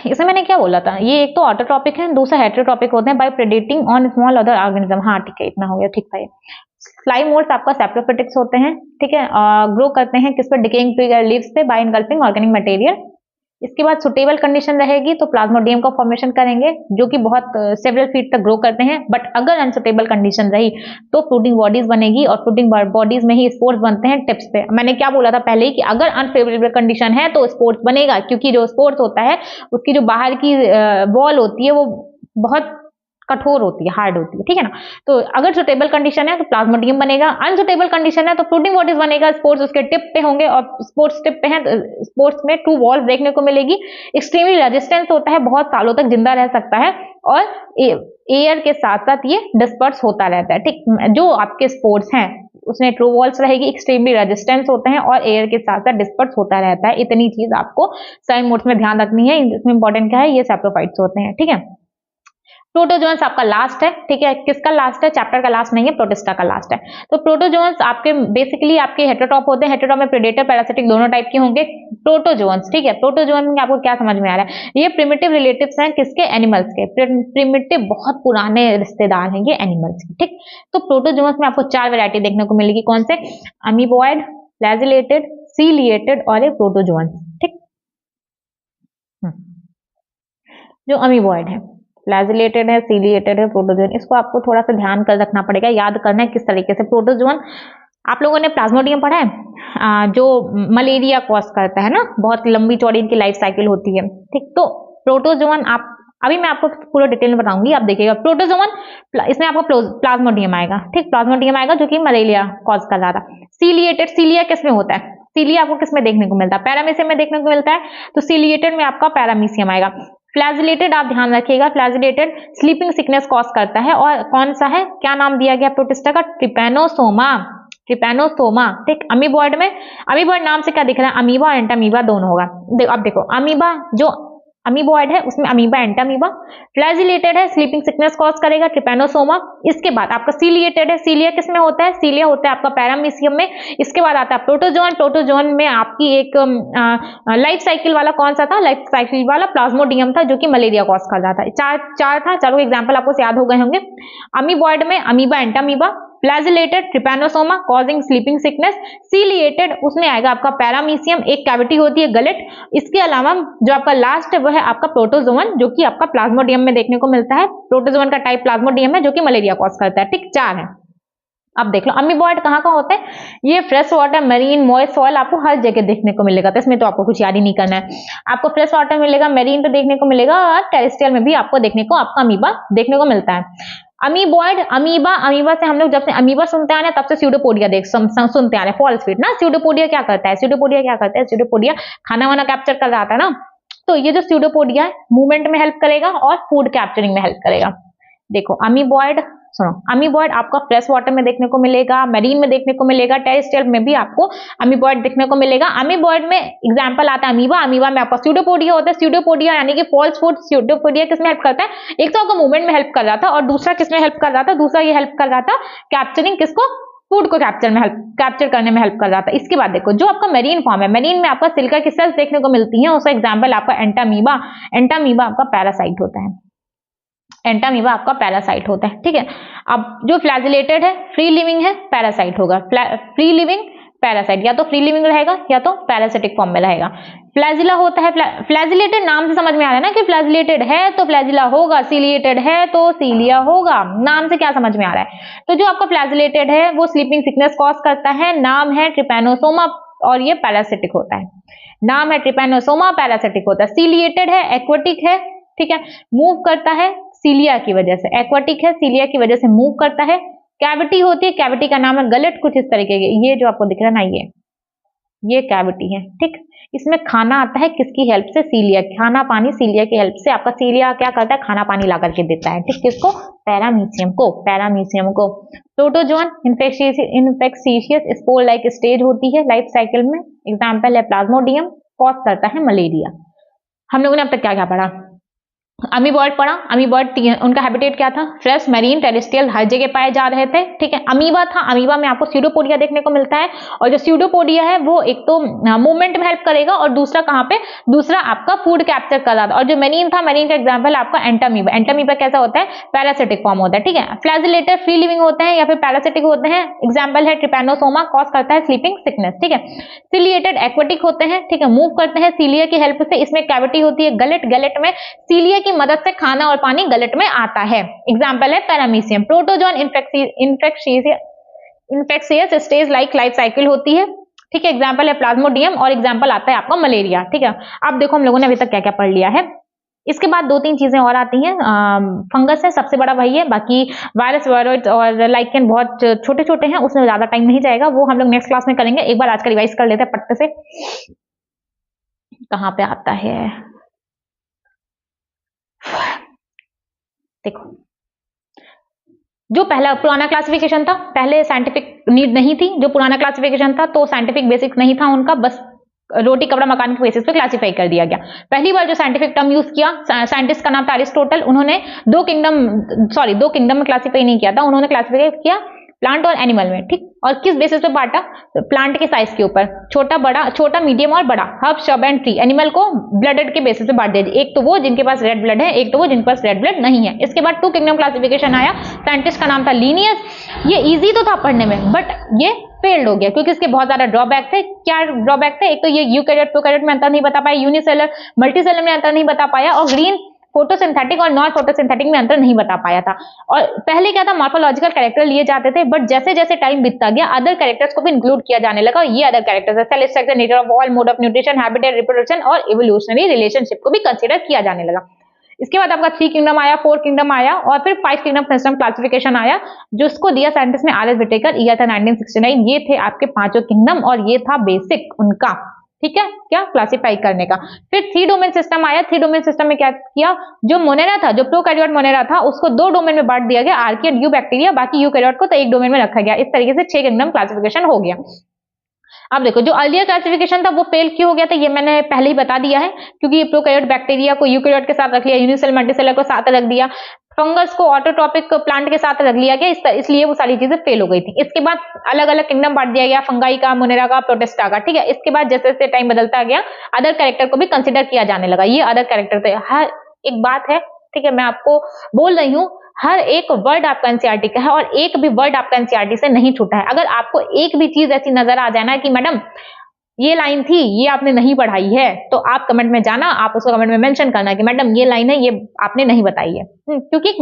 Speaker 1: इसमें मैंने क्या बोला था, ये एक तो ऑटोट्रॉपिक है, दूसरा हेटेरोट्रॉपिक होते हैं by predating on small other organism. हाँ ठीक है, इतना हो गया, ठीक है। स्लाइम मोल्ड्स आपका सैप्रोफिटिक्स होते हैं, ठीक है। ग्रो करते हैं किस पे, डिकेइंग ट्विग और लीव्स पे बाय इनगल्फिंग ऑर्गेनिक मटेरियल। इसके बाद सुटेबल कंडीशन रहेगी तो प्लाज्मोडियम का फॉर्मेशन करेंगे, जो कि बहुत सेवरल फीट तक ग्रो करते हैं। बट अगर अनसुटेबल कंडीशन रही तो फ्रूटिंग बॉडीज बनेगी, और फ्रूटिंग बॉडीज में ही स्पोर्स बनते हैं टिप्स पे। मैंने क्या बोला था पहले ही कि अगर अनफेवरेबल कंडीशन है तो स्पोर्स बनेगा, क्योंकि जो स्पोर्स होता है उसकी जो बाहर की वॉल होती है वो बहुत कठोर होती है, हार्ड होती है, ठीक है ना। तो अगर सुटेबल कंडीशन है तो प्लाज्मोडियम बनेगा, अनसुटेबल कंडीशन है तो फ्रूटिंग बॉडीज बनेगा, स्पोर्स उसके टिप पे होंगे, और स्पोर्स टिप पे हैं तो स्पोर्स में 2 वॉल्स देखने को मिलेगी। एक्सट्रीमली रेजिस्टेंस होता है, बहुत सालों तक जिंदा रह सकता है, और एयर के साथ साथ ये डिस्पर्स होता रहता है, ठीक। जो आपके स्पोर्स हैं उसमें ट्रू वॉल्स रहेगी, एक्सट्रीमली रेजिस्टेंस होते हैं, और एयर के साथ साथ डिस्पर्स होता रहता है। इतनी चीज आपको स्लाइम मोल्ड्स में ध्यान रखनी है। इसमें इंपॉर्टेंट क्या है, ये सैप्रोफाइट्स होते हैं, ठीक है। प्रोटोजोन्स आपका लास्ट है, ठीक है। किसका लास्ट है? चैप्टर का लास्ट नहीं है, प्रोटिस्टा का लास्ट है। तो प्रोटोजोन्स आपके बेसिकली आपके हेटेरोटॉप होते हैं। हेटेरोटॉप में प्रेडेटर पैरासिटिक दोनों टाइप के होंगे। प्रोटोजोन्स, ठीक है। प्रोटोजोन में आपको क्या समझ में आ रहा है? ये प्रिमिटिव रिलेटिव्स हैं किसके? एनिमल्स के। प्रिमिटिव बहुत पुराने रिश्तेदार हैं ये एनिमल्स के, ठीक। तो प्रोटोजोन्स में आपको 4 वैरायटी देखने को मिलेगी। कौन से? अमीबॉयड, फ्लैजिलेटेड, सीलिएटेड और एक प्रोटोजोन, ठीक। जो अमीबॉयड है, फ्लैजिलेटेड है, सीलिएटेड है, प्रोटोजोन, इसको आपको थोड़ा सा ध्यान कर रखना पड़ेगा, याद करना है किस तरीके से। प्रोटोजोन आप लोगों ने प्लाज्मोडियम पढ़ा है, जो मलेरिया कॉज करता है ना, बहुत लंबी चौड़ी इनकी लाइफ साइकिल होती है, ठीक। तो प्रोटोजोन आप अभी मैं आपको पूरा डिटेल में बताऊंगी, आप देखिएगा। प्रोटोजोन इसमें आपको प्लाज्मोडियम आएगा, ठीक। प्लाज्मोडियम आएगा जो कि मलेरिया कॉज कर रहा था। सीलिएटेड, सीलिया किसमें होता है? सीलिया आपको किसमें देखने को मिलता है? पैरामीशियम में देखने को मिलता है। तो सीलिएटेड में आपका पैरामीशियम आएगा। फ्लैजिलेटेड आप ध्यान रखिएगा, फ्लैजिलेटेड स्लीपिंग सिकनेस कॉज करता है। और कौन सा है? क्या नाम दिया गया प्रोटिस्टा का? ट्रिपैनोसोमा, ट्रिपैनोसोमा, ठीक। अमीबॉयड में, अमीबॉयड नाम से क्या दिख रहा है? अमीबा और एंटामीबा दोनों होगा। अब देखो, अमीबा जो अमीबॉयड है उसमें अमीबा, एंटामीबा। फ्लैजिलेटेड है, स्लीपिंग सिकनेस कॉज करेगा, ट्रिपैनोसोमा। इसके बाद आपका सीलिएटेड है, सीलिया किसमें होता है? सीलिया होता है आपका पैरामीशियम में। इसके बाद आता है प्रोटोजोन। प्रोटोजोन में आपकी एक लाइफ साइकिल वाला कौन सा था? लाइफ साइकिल वाला प्लाज्मोडियम था जो कि मलेरिया कॉज कर रहा था। चार था, चारों एग्जाम्पल आपको याद हो गए होंगे। अमीबॉयड में amoeba, Entamoeba. Flagellated Trypanosoma causing sleeping sickness. Ciliated उसमें आएगा आपका पैरामीशियम, एक कैविटी होती है गलेट। इसके अलावा जो आपका लास्ट है वो है आपका प्रोटोजोन जो कि आपका प्लाज्मोडियम में देखने को मिलता है। प्रोटोजोन का टाइप प्लाज्मोडियम है जो कि मलेरिया कॉज करता है, ठीक। 4 है। अब देख लो अमीबॉयड कहाँ होते हैं? ये fresh water, marine, moist soil आपको हर जगह देखने को मिलेगा। तो इसमें तो आपको कुछ याद ही नहीं करना है। आपको फ्रेश वाटर मिलेगा, मरीन पे देखने को मिलेगा और टेरेस्ट्रियल में भी आपको देखने को आपका अमीबा देखने को मिलता है। अमीबॉयड, अमीबा, अमीबा से हम लोग जब से अमीबा सुनते आ रहे हैं तब से स्यूडोपोडिया सुनते आ रहे हैं। फॉल्स फीट ना, स्यूडोपोडिया क्या करता है? स्यूडोपोडिया क्या करता है? स्यूडोपोडिया खाना वाना कैप्चर कर रहा था ना। तो ये जो स्यूडोपोडिया है मूवमेंट में हेल्प करेगा और फूड कैप्चरिंग में हेल्प करेगा। देखो अमीबॉयड, सुनो, अमीबॉयड आपका फ्रेश वाटर में देखने को मिलेगा, मरीन में देखने को मिलेगा, टेरेस्ट्रियल में भी आपको अमीबॉयड देखने को मिलेगा। अमीबॉयड में एग्जांपल आता है अमीबा। अमीबा में आपका स्यूडोपोडिया होता है। स्यूडोपोडिया यानी कि फॉल्स फूड। स्यूडोपोडिया किसमें हेल्प करता है? एक तो आपको मूवमेंट में हेल्प कर रहा था और दूसरा किसमें हेल्प कर रहा था? दूसरा ये हेल्प कर रहा था कैप्चरिंग, किसको? फूड को कैप्चर करने में हेल्प कर रहा था। इसके बाद देखो जो आपका मरीन फॉर्म है, मरीन में आपका सिल्का की सेल्स देखने को मिलती हैं। उसका एग्जाम्पल आपका एंटामीबा। एंटामीबा आपका पैरासाइट होता है। एंटामीबा आपका पैरासाइट होता है, ठीक है। अब जो फ्लैजिलेटेड है, फ्री लिविंग है, पैरासाइट होगा। फ्री लिविंग पैरासाइट, या तो फ्री लिविंग रहेगा या तो पैरासिटिक फॉर्म में रहेगा। फ्लैजिला होता है, फ्लैजिलेटेड नाम से समझ में आ रहा है ना कि फ्लैजिलेटेड है तो फ्लैजिला होगा, सीलिएटेड है तो सीलिया होगा। नाम से क्या समझ में आ रहा है? तो जो आपका फ्लैजिलेटेड है वो स्लीपिंग सिकनेस कॉज करता है। नाम है ट्रिपैनोसोमा और ये पैरासिटिक होता है। नाम है ट्रिपैनोसोमा, पैरासिटिक होता है। सीलिएटेड है, एक्वाटिक है, ठीक है, मूव करता है सीलिया की वजह से। एक्वाटिक है, सीलिया की वजह से मूव करता है। कैविटी होती है, कैविटी का नाम है गलेट, कुछ इस तरीके के। ये जो आपको दिख रहा है ना, ये कैविटी है, ठीक। इसमें खाना आता है किसकी हेल्प से? सीलिया। खाना पानी सीलिया की हेल्प से। आपका सीलिया क्या करता है? खाना पानी ला करके देता है, ठीक। किसको? पैरामीशियम को, पैरामीशियम को। Protozoan infectious spore like stage होती है लाइफ साइकिल में। एग्जाम्पल है प्लाज्मोडियम, कॉज करता है मलेरिया। हम लोगों ने अब तक क्या क्या पढ़ा? अमीबॉयड पढ़ा। अमीबॉयड उनका हैबिटेट क्या था? फ्रेश, मरीन, टेरेस्ट्रियल हर जगह पाए जा रहे थे, ठीक है। अमीबा था, अमीबा में आपको स्यूडोपोडिया देखने को मिलता है और जो स्यूडोपोडिया है वो एक तो मूवमेंट में हेल्प करेगा और दूसरा कहाँ पे? दूसरा आपका फूड कैप्चर कर रहा था। और जो मरीन था, मरीन का एग्जाम्पल आपका एंटामीबा। एंटामीबा कैसा होता है? पैरासिटिक फॉर्म होता है, ठीक है। फ्लैजिलेटेड फ्री लिविंग होते हैं या फिर पैरासिटिक होते हैं। एग्जाम्पल है ट्रिपैनोसोमा, कॉज करता है स्लीपिंग सिकनेस, ठीक है। सीलिएटेड एक्वाटिक होते हैं, ठीक है, मूव करते हैं सीलिया की हेल्प से। इसमें कैविटी होती है गलेट, गलेट में सीलिया की मदद से खाना और पानी गलेट में आता है। एग्जाम्पल है paramecium. Protozoan infectious stage like life cycle होती है, ठीक है। एग्जाम्पल है प्लाज्मोडियम और एग्जाम्पल आता है आपका मलेरिया, ठीक है। अब देखो हम लोगों ने अभी तक क्या क्या पढ़ लिया है। इसके बाद 2-3 चीजें और आती हैं। फंगस है, सबसे बड़ा वही है। बाकी वायरस, वायरोइड और लाइकेन बहुत छोटे छोटे हैं, उसमें ज्यादा टाइम नहीं जाएगा, वो हम लोग नेक्स्ट क्लास में करेंगे। एक बार आज का रिवाइज कर लेते हैं पट्टे से। कहाँ पे आता है? देखो जो पहला पुराना क्लासिफिकेशन था, पहले साइंटिफिक नीड नहीं थी। जो पुराना क्लासिफिकेशन था तो साइंटिफिक बेसिक्स नहीं था उनका, बस रोटी कपड़ा मकान के बेसिस पे क्लासिफाई कर दिया गया। पहली बार जो साइंटिफिक टर्म यूज किया, साइंटिस्ट का नाम था अरिस्टोटल। उन्होंने दो किंगडम में क्लासिफाई नहीं किया था, उन्होंने क्लासिफाई किया प्लांट और एनिमल में, ठीक। और किस बेसिस पे बांटा? प्लांट के साइज के ऊपर, छोटा, मीडियम और बड़ा, herb, shrub and tree. Animal को ब्लडेड के बेसिस पे बांट दिया, एक तो वो जिनके पास रेड ब्लड है, एक तो वो जिनके पास रेड ब्लड नहीं है। इसके बाद टू किंगडम क्लासिफिकेशन आया, साइंटिस्ट का नाम था लीनियस। ये इजी तो था पढ़ने में, बट ये फेल्ड हो गया क्योंकि इसके बहुत ज्यादा ड्रॉबैक थे। क्या ड्रॉबैक थे? एक तो ये यूकैरियोट प्रोकैरियोट में अंतर नहीं बता पाया, यूनिसेलर मल्टीसेलर में अंतर नहीं बता पाया, और ग्रीन फोटोसिंथेटिक और नॉन फोटोसिंथेटिक में अंतर नहीं बता पाया था। और पहले क्या था, मॉर्फोलॉजिकल कैरेक्टर लिए जाते थे, बट जैसे जैसे टाइम बीतता गया अदर कैरेक्टर्स को भी इंक्लूड किया जाने लगा। ये अदर कैरेक्टर्स है cell structure, nature of all, mode of nutrition, habitat, reproduction और इवोल्यूशनरी रिलेशनशिप को भी कंसीडर किया जाने लगा। इसके बाद आपका 3 किंगडम आया, 4 किंगडम आया और फिर 5 किंगडम सिस्टम क्लासिफिकेशन आया, जिसको दिया साइंटिस्ट ने आर एस व्हिटेकर, ईयर था 1969। ये थे आपके पांचों किंगडम और ये था बेसिक उनका, ठीक है, क्या क्लासिफाई करने का। फिर 3 डोमेन सिस्टम आया। 3 डोमेन सिस्टम में क्या किया, जो मोनेरा था, जो प्रोकैरियोट मोनेरा था, उसको 2 डोमेन में बांट दिया गया, आर्की और यूबैक्टीरिया। बाकी यूकैरियोट को तो 1 डोमेन में रखा गया। इस तरीके से 6 किंगडम क्लासिफिकेशन हो गया। अब देखो, जो अर्लियर क्लासिफिकेशन था वो फेल क्यों हो गया था, ये मैंने पहले ही बता दिया है, क्योंकि प्रोकैरियोट बैक्टीरिया को यूकैरियोट के साथ रख लिया, यूनिसेल मल्टीसेलर को साथ रख दिया, फंगस को ऑटोट्रॉपिक प्लांट के साथ रख लिया गया, इसलिए वो सारी चीजें फेल हो गई थी। इसके बाद अलग अलग किंगडम बांट दिया गया, फंगाई का, मोनेरा का, प्रोटिस्टा का, ठीक है। इसके बाद जैसे जैसे टाइम बदलता गया अदर कैरेक्टर को भी कंसिडर किया जाने लगा। ये अदर कैरेक्टर थे। हर एक बात है, ठीक है, मैं आपको बोल रही हूँ, हर एक वर्ड आपका एनसीईआरटी का है और एक भी वर्ड आपका एनसीईआरटी से नहीं छूटा है। अगर आपको एक भी चीज ऐसी नजर आ जाए ना कि मैडम ये लाइन थी, ये आपने नहीं पढ़ाई है, तो आप कमेंट में जाना, आप उसको कमेंट में मेंशन करना कि मैडम ये लाइन है, ये आपने नहीं बताई है। क्योंकि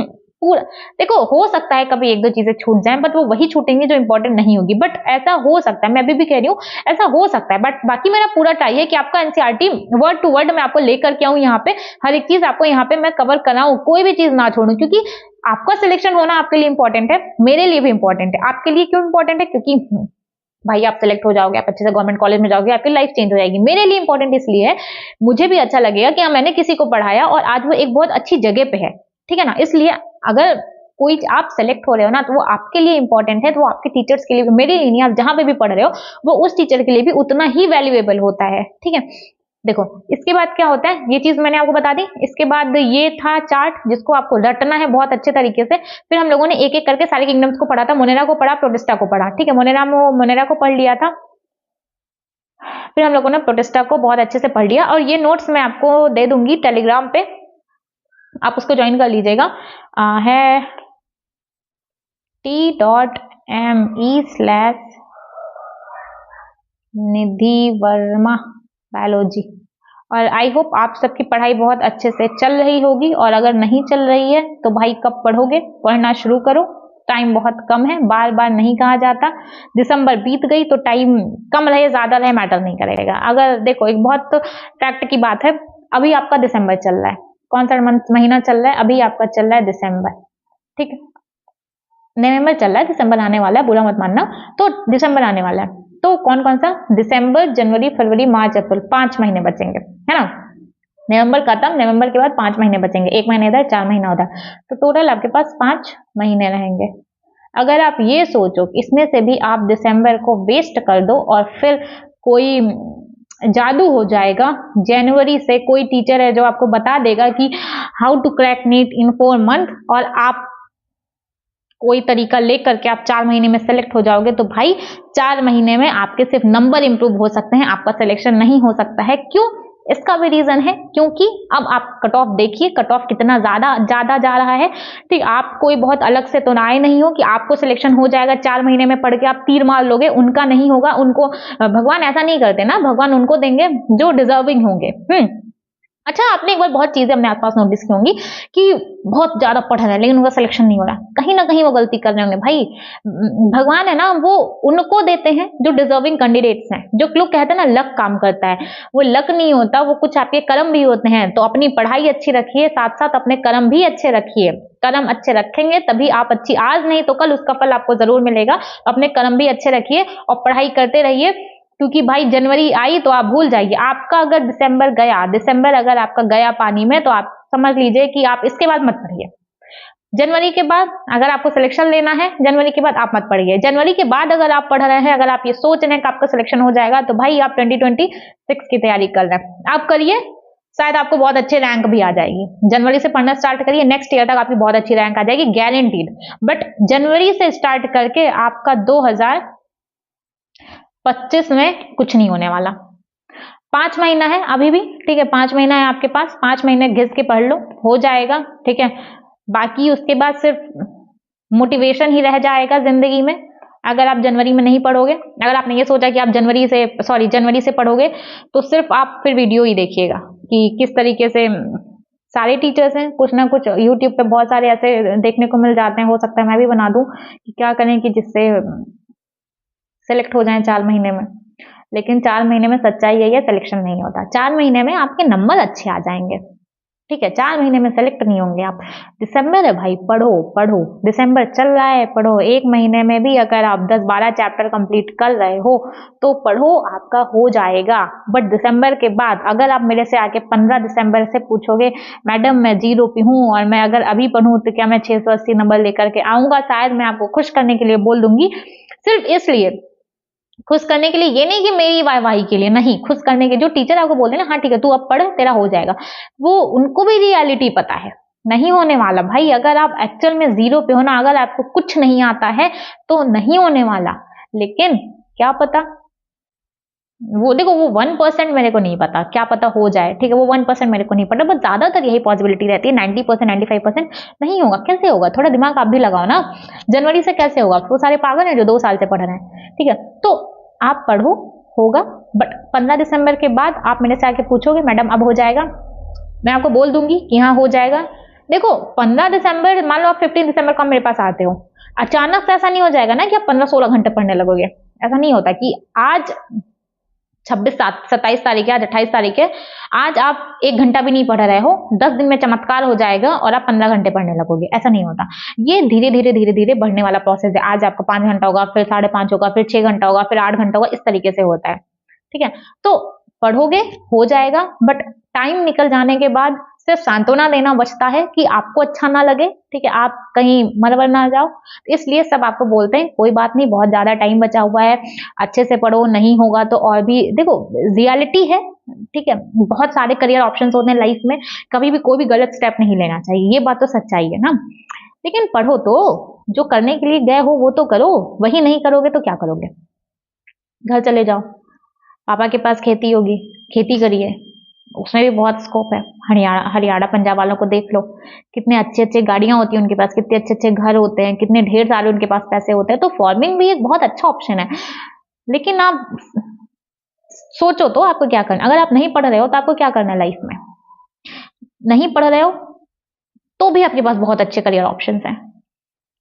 Speaker 1: पूरा देखो, हो सकता है कभी 1-2 चीजें छूट जाएं, बट वो वही छूटेंगी जो इंपॉर्टेंट नहीं होगी। बट ऐसा हो सकता है, मैं अभी भी कह रही हूँ ऐसा हो सकता है, बट बाकी मेरा पूरा ट्राई है कि आपका एनसीईआरटी वर्ड टू वर्ड मैं आपको लेकर के आऊं, यहाँ पे हर एक चीज आपको यहाँ पे मैं कवर कराऊं, कोई भी चीज ना छोड़ूं। क्योंकि आपका सिलेक्शन होना आपके लिए इंपॉर्टेंट है, मेरे लिए भी इंपॉर्टेंट है। आपके लिए क्यों इंपॉर्टेंट है? क्योंकि भाई आप सेलेक्ट हो जाओगे, आप अच्छे से गवर्नमेंट कॉलेज में जाओगे, आपकी लाइफ चेंज हो जाएगी। मेरे लिए इंपॉर्टेंट इसलिए है, मुझे भी अच्छा लगेगा कि मैंने किसी को पढ़ाया और आज वो एक बहुत अच्छी जगह पे है, ठीक है ना। इसलिए अगर कोई आप सेलेक्ट हो रहे हो ना, तो वो आपके लिए इंपॉर्टेंट है, तो वो आपके टीचर्स के लिए, मेरे लिए नहीं, आप जहां पे भी पढ़ रहे हो वो उस टीचर के लिए भी उतना ही वैल्यूएबल होता है, ठीक है। देखो, इसके बाद क्या होता है, ये चीज मैंने आपको बता दी। इसके बाद ये था चार्ट, जिसको आपको रटना है बहुत अच्छे तरीके से। फिर हम लोगों ने एक एक करके सारे किंगडम्स को पढ़ा था, मोनेरा को पढ़ा, प्रोटिस्टा को पढ़ा, ठीक है। मोनेरा को पढ़ लिया था, फिर हम लोगों ने प्रोटिस्टा को बहुत अच्छे से पढ़ लिया। और ये नोट्स मैं आपको दे दूंगी टेलीग्राम पे, आप उसको ज्वाइन कर लीजिएगा। है t.me/निधि वर्मा बायोलॉजी। और आई होप आप सबकी पढ़ाई बहुत अच्छे से चल रही होगी, और अगर नहीं चल रही है तो भाई कब पढ़ोगे, पढ़ना शुरू करो। टाइम बहुत कम है, बार बार नहीं कहा जाता। दिसंबर बीत गई तो टाइम कम रहे ज्यादा रहे मैटर नहीं करेगा। अगर देखो, एक बहुत फैक्ट की बात है, अभी आपका दिसंबर चल रहा है, कौन सा महीना चल रहा है, अभी आपका चल रहा है दिसंबर, ठीक है। नवंबर चल रहा है, दिसंबर आने वाला है, बुरा मत मानना। तो दिसंबर आने वाला है, तो कौन कौन सा, दिसंबर, जनवरी, फरवरी, मार्च, अप्रैल, 5 महीने बचेंगे, है ना। नवंबर खत्म, नवंबर के बाद 5 महीने बचेंगे, 1 महीने इधर, 4 महीना उधर, तो टोटल आपके पास 5 महीने रहेंगे। अगर आप ये सोचो कि इसमें से भी आप दिसंबर को वेस्ट कर दो और फिर कोई जादू हो जाएगा, जनवरी से कोई टीचर है जो आपको बता देगा कि how to crack NEET in 4 month, और आप कोई तरीका लेकर के आप 4 महीने में सेलेक्ट हो जाओगे, तो भाई 4 महीने में आपके सिर्फ नंबर इंप्रूव हो सकते हैं, आपका सिलेक्शन नहीं हो सकता है। क्यों? इसका भी रीजन है, क्योंकि अब आप कट ऑफ देखिए, कट ऑफ कितना ज्यादा जा रहा है, ठीक। आप कोई बहुत अलग से तो आए नहीं हो कि आपको सिलेक्शन हो जाएगा 4 महीने में पढ़ के आप तीर मार लोगे, उनका नहीं होगा। उनको भगवान ऐसा नहीं करते ना, भगवान उनको देंगे जो डिजर्विंग होंगे। अच्छा, आपने एक बार बहुत चीजें अपने आसपास नोटिस की होंगी कि बहुत ज्यादा पढ़ रहे हैं लेकिन उनका सिलेक्शन नहीं हो रहा, कहीं ना कहीं वो गलती कर रहे होंगे। भाई भगवान है ना, वो उनको देते हैं जो डिजर्विंग कैंडिडेट्स हैं। जो लोग कहते हैं ना लक काम करता है, वो लक नहीं होता, वो कुछ आपके कर्म भी होते हैं। तो अपनी पढ़ाई अच्छी रखिए, साथ साथ अपने कर्म भी अच्छे रखिए। कर्म अच्छे रखेंगे तभी आप अच्छी, आज नहीं तो कल उसका फल आपको जरूर मिलेगा। अपने कर्म भी अच्छे रखिए और पढ़ाई करते रहिए, क्योंकि भाई जनवरी आई तो आप भूल जाइए। आपका अगर दिसंबर अगर आपका गया पानी में, तो आप समझ लीजिए कि आप इसके बाद मत पढ़िए। जनवरी के बाद अगर आपको सिलेक्शन लेना है, जनवरी के बाद आप मत पढ़िए। जनवरी के बाद अगर आप पढ़ रहे हैं, अगर आप ये सोच रहे हैं कि आपका सिलेक्शन हो जाएगा, तो भाई आप 2026 की तैयारी कर रहे हैं, आप करिए, शायद आपको बहुत अच्छे रैंक भी आ जाएगी। जनवरी से पढ़ना स्टार्ट करिए, नेक्स्ट ईयर तक आपकी बहुत अच्छी रैंक आ जाएगी, गारंटीड। बट जनवरी से स्टार्ट करके आपका 2025 में कुछ नहीं होने वाला। 5 महीना है अभी भी, ठीक है, 5 महीना है आपके पास, 5 महीने घिस के पढ़ लो, हो जाएगा, ठीक है। बाकी उसके बाद सिर्फ मोटिवेशन ही रह जाएगा जिंदगी में अगर आप जनवरी में नहीं पढ़ोगे। अगर आपने ये सोचा कि आप जनवरी से पढ़ोगे, तो सिर्फ आप फिर वीडियो ही देखिएगा कि किस तरीके से सारे टीचर्स हैं, कुछ ना कुछ यूट्यूब पे बहुत सारे ऐसे देखने को मिल जाते हैं, हो सकता है मैं भी बना दूं कि क्या करें कि जिससे सेलेक्ट हो जाएं 4 महीने में। लेकिन 4 महीने में सच्चाई यही है, सिलेक्शन नहीं होता। 4 महीने में आपके नंबर अच्छे आ जाएंगे, ठीक है, 4 महीने में सेलेक्ट नहीं होंगे आप। दिसंबर है भाई, पढ़ो पढ़ो, दिसंबर चल रहा है, पढ़ो। 1 महीने में भी अगर आप 10-12 चैप्टर कंप्लीट कर रहे हो तो पढ़ो, आपका हो जाएगा। बट दिसंबर के बाद अगर आप मेरे से आके 15 दिसंबर से पूछोगे, मैडम मैं 0 पे हूँ और मैं अगर अभी पढ़ूं तो क्या मैं 680 नंबर लेकर के आऊंगा? शायद मैं आपको खुश करने के लिए बोल दूंगी, सिर्फ इसलिए खुश करने के लिए, ये नहीं कि मेरी वाहवाही के लिए, नहीं, खुश करने के। जो टीचर आपको बोलते हैं ना, हाँ ठीक है तू अब पढ़, तेरा हो जाएगा, वो उनको भी रियलिटी पता है, नहीं होने वाला भाई। अगर आप एक्चुअल में 0 पे हो ना, अगर आपको कुछ नहीं आता है तो नहीं होने वाला। लेकिन क्या पता, वो देखो, वो 1% मेरे को नहीं पता, क्या पता हो जाए, ठीक है, वो 1% मेरे को नहीं पता, बट ज्यादातर यही पॉसिबिलिटी रहती है। 90% 95% नहीं होगा। कैसे होगा? थोड़ा दिमाग आप भी लगाओ ना। जनवरी से कैसे होगा? वो सारे पागल हैं जो 2 साल से पढ़ रहे हैं, ठीक है। तो आप पढ़ो, होगा। बट 15 दिसंबर के बाद आप मेरे से आके पूछोगे, मैडम अब हो जाएगा, मैं आपको बोल दूंगी कि हाँ हो जाएगा। देखो 15 दिसंबर, मान लो आप 15 दिसंबर को मेरे पास आते हो, अचानक से ऐसा नहीं हो जाएगा ना कि आप 15-16 घंटे पढ़ने लगोगे। ऐसा नहीं होता कि आज 27 तारीख है, आज 28 तारीख है, आज आप 1 घंटा भी नहीं पढ़ रहे हो, 10 दिन में चमत्कार हो जाएगा और आप 15 घंटे पढ़ने लगोगे। ऐसा नहीं होता। ये धीरे धीरे धीरे धीरे बढ़ने वाला प्रोसेस है। आज आपका 5 घंटा होगा, फिर 5.5 होगा, फिर 6 घंटा होगा, फिर 8 घंटा होगा, इस तरीके से होता है, ठीक है। तो पढ़ोगे, हो जाएगा। बट टाइम निकल जाने के बाद सिर्फ सांत्वना देना बचता है कि आपको अच्छा ना लगे, ठीक है, आप कहीं मर ना जाओ। इसलिए सब आपको बोलते हैं कोई बात नहीं, बहुत ज्यादा टाइम बचा हुआ है, अच्छे से पढ़ो, नहीं होगा तो और भी। देखो रियलिटी है, ठीक है, बहुत सारे करियर ऑप्शंस होते हैं लाइफ में, कभी भी कोई भी गलत स्टेप नहीं लेना चाहिए, ये बात तो सच्चाई है ना। लेकिन पढ़ो तो, जो करने के लिए गए हो वो तो करो, वही नहीं करोगे तो क्या करोगे? घर चले जाओ, पापा के पास खेती होगी, खेती करिए, उसमें भी बहुत स्कोप है। हरियाणा पंजाब वालों को देख लो, कितने अच्छे अच्छे गाड़ियां होती हैं उनके पास, कितने अच्छे अच्छे घर होते हैं, कितने ढेर सारे उनके पास पैसे होते हैं। तो फार्मिंग भी एक बहुत अच्छा ऑप्शन है। लेकिन आप सोचो तो आपको क्या करना। अगर आप नहीं पढ़ रहे हो तो आपको क्या करना है लाइफ में? नहीं पढ़ रहे हो तो भी आपके पास बहुत अच्छे करियर ऑप्शंस हैं,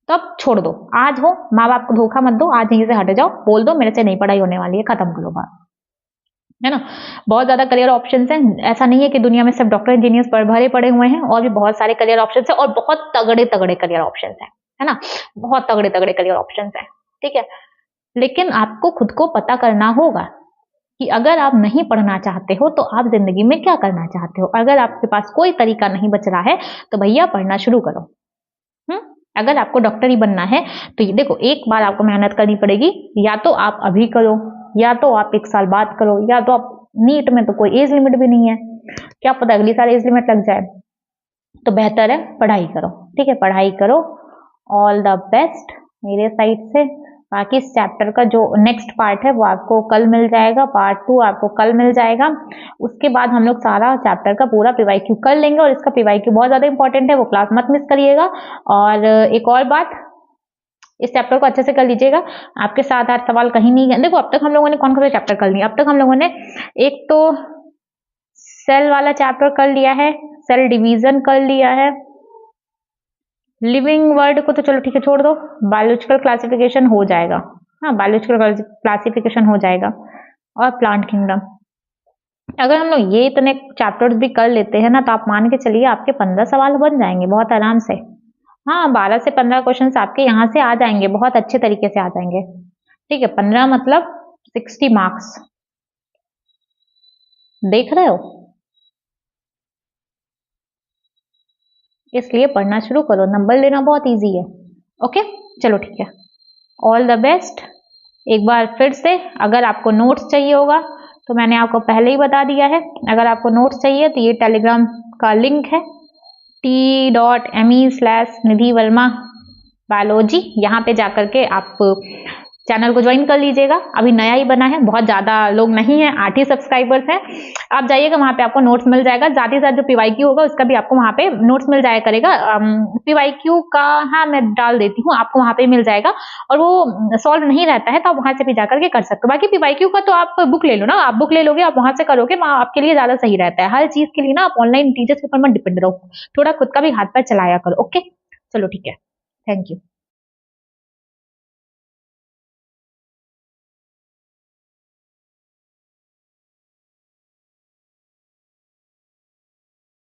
Speaker 1: तो अब छोड़ दो। आज हो, माँ बाप को धोखा मत दो, आज यहीं से हट जाओ, बोल दो मेरे से नहीं पढ़ाई होने वाली है, खत्म करो बात, है ना। बहुत ज्यादा करियर ऑप्शंस हैं। ऐसा नहीं है कि दुनिया में सिर्फ डॉक्टर इंजीनियर्स भरे पड़े हुए हैं, और भी बहुत सारे करियर ऑप्शंस हैं, और बहुत तगड़े तगड़े करियर ऑप्शंस हैं, है ना, बहुत तगड़े तगड़े करियर ऑप्शंस हैं, ठीक है। लेकिन आपको खुद को पता करना होगा कि अगर आप नहीं पढ़ना चाहते हो तो आप जिंदगी में क्या करना चाहते हो। अगर आपके पास कोई तरीका नहीं बच रहा है तो भैया पढ़ना शुरू करो। अगर आपको डॉक्टर ही बनना है तो ये देखो, एक बार आपको मेहनत करनी पड़ेगी, या तो आप अभी करो, या तो आप 1 साल बाद करो, या तो आप नीट में तो कोई एज लिमिट भी नहीं है, क्या पता अगली साल एज लिमिट लग जाए। तो बेहतर है पढ़ाई करो, ठीक है, पढ़ाई करो। ऑल द बेस्ट मेरे साइड से। बाकी इस चैप्टर का जो नेक्स्ट पार्ट है वो आपको कल मिल जाएगा, पार्ट 2 आपको कल मिल जाएगा। उसके बाद हम लोग सारा चैप्टर का पूरा पीवाईक्यू कर लेंगे, और इसका पीवाईक्यू बहुत ज्यादा इंपॉर्टेंट है, वो क्लास मत मिस करिएगा। और एक और बात, इस चैप्टर को अच्छे से कर लीजिएगा, आपके 7-8 सवाल कहीं नहीं गए। देखो अब तक हम लोगों ने कौन कौन से चैप्टर कर लिए? अब तक हम लोगों ने एक तो सेल वाला चैप्टर कर लिया है, सेल डिवीजन कर लिया है, लिविंग वर्ड को तो चलो ठीक है छोड़ दो, बायोलॉजिकल क्लासिफिकेशन हो जाएगा, हाँ बायोलॉजिकल क्लासिफिकेशन हो जाएगा, और प्लांट किंगडम। अगर हम लोग ये इतने चैप्टर्स भी कर लेते हैं ना, तो आप मान के चलिए आपके 15 सवाल बन जाएंगे बहुत आराम से। हाँ 12 से 15 क्वेश्चन आपके यहाँ से आ जाएंगे, बहुत अच्छे तरीके से आ जाएंगे, ठीक है। 15 मतलब 60 मार्क्स, देख रहे हो? इसलिए पढ़ना शुरू करो, नंबर लेना बहुत ईजी है। ओके, चलो ठीक है, ऑल द बेस्ट। एक बार फिर से अगर आपको नोट्स चाहिए होगा तो मैंने आपको पहले ही बता दिया है, अगर आपको नोट्स चाहिए तो ये टेलीग्राम का लिंक है t.me/निधि वर्मा बायोलॉजी, यहाँ पे जाकर के आप चैनल को ज्वाइन कर लीजिएगा। अभी नया ही बना है, बहुत ज़्यादा लोग नहीं हैं, 8 ही सब्सक्राइबर्स हैं। आप जाइएगा, वहाँ पे आपको नोट्स मिल जाएगा, साथ ही साथ जो पीवाईक्यू होगा उसका भी आपको वहाँ पे नोट्स मिल जाया करेगा। पीवाईक्यू का हाँ मैं डाल देती हूँ, आपको वहाँ पे मिल जाएगा और वो सॉल्व नहीं रहता है तो आप वहाँ से भी जाकर के कर सकते हो। बाकी पीवाईक्यू का तो आप बुक ले लो ना, आप बुक ले लोगे, आप वहाँ से करोगे, वहाँ आपके लिए ज़्यादा सही रहता है। हर चीज़ के लिए ना आप ऑनलाइन टीचर्स के ऊपर मत डिपेंड रहो, थोड़ा खुद का भी हाथ पैर चलाया करो। ओके, चलो ठीक है, थैंक यू।